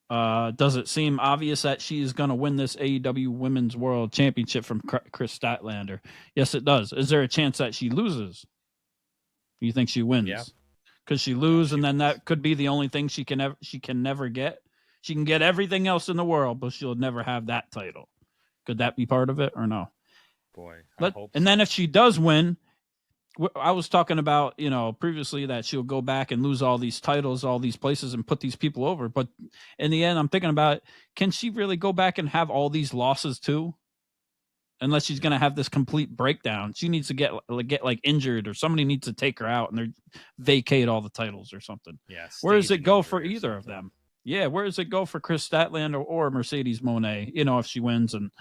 Speaker 4: does it seem obvious that she's going to win this AEW Women's World Championship from Chris Statlander? Yes, it does. Is there a chance that she loses? Do you think she wins?
Speaker 3: Yeah.
Speaker 4: Because she lose, and then that could be the only thing she can never get. She can get everything else in the world, but she'll never have that title. Could that be part of it or no?
Speaker 3: Boy, I hope so.
Speaker 4: And then if she does win, I was talking about previously that she'll go back and lose all these titles, all these places, and put these people over. But in the end, I'm thinking about, can she really go back and have all these losses too? Unless she's going to have this complete breakdown. She needs to get injured, or somebody needs to take her out and they vacate all the titles or something.
Speaker 3: Yeah,
Speaker 4: where does it go for either of them? Yeah, where does it go for Chris Statlander or Mercedes Moné? If she wins, and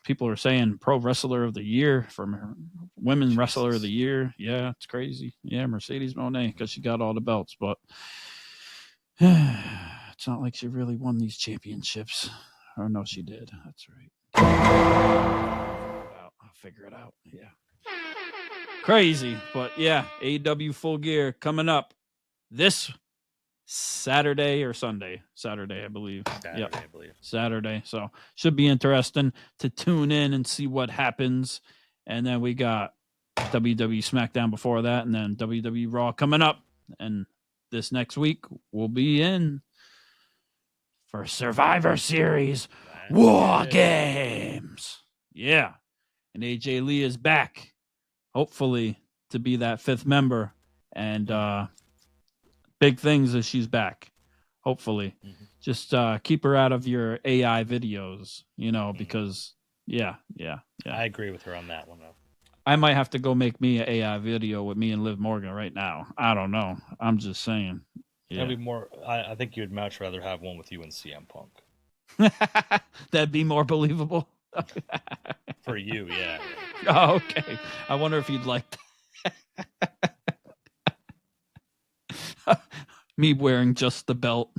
Speaker 4: people are saying Pro Wrestler of the Year for Women Wrestler of the Year. Yeah, it's crazy. Yeah, Mercedes Moné, because she got all the belts, but it's not like she really won these championships. Or no, she did. That's right. I'll figure it out. Yeah. Crazy. But yeah, AEW Full Gear coming up this Saturday or Sunday. Saturday, I believe. Saturday. So should be interesting to tune in and see what happens. And then we got WWE SmackDown before that, and then WWE Raw coming up. And this next week we'll be in for Survivor Series WarGames. Yeah. And AJ Lee is back, hopefully, to be that fifth member. And big things as she's back, hopefully. Mm-hmm. Just keep her out of your AI videos, because, yeah.
Speaker 3: I agree with her on that one, though.
Speaker 4: I might have to go make me an AI video with me and Liv Morgan right now. I don't know. I'm just saying. Yeah.
Speaker 3: That'd be more. I think you'd much rather have one with you and CM Punk.
Speaker 4: That'd be more believable.
Speaker 3: For you, yeah.
Speaker 4: Oh, okay. I wonder if you'd like that. Me wearing just the belt.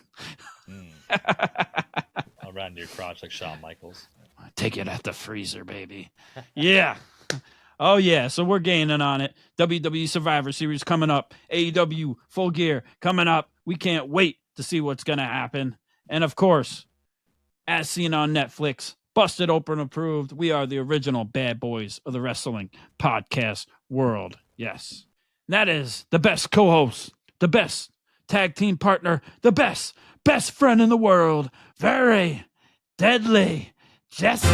Speaker 3: Around your crotch like Shawn Michaels.
Speaker 4: Take it at the freezer, baby. Yeah. Oh, yeah. So we're gaining on it. WWE Survivor Series coming up. AEW Full Gear coming up. We can't wait to see what's going to happen. And, of course, as seen on Netflix, Busted Open Approved, we are the original bad boys of the wrestling podcast world. Yes. And that is the best co-host, the best tag team partner, the best friend in the world, very deadly Jesse.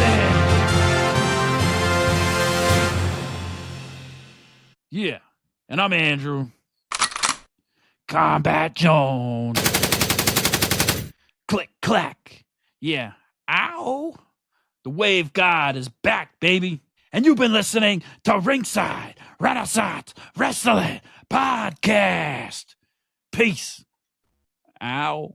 Speaker 4: Yeah. And I'm Andrew. Combat Jones. Click, clack. Yeah. Ow. The Wave God is back, baby. And you've been listening to Ringside Renaissance Wrestling Podcast. Peace. Ow.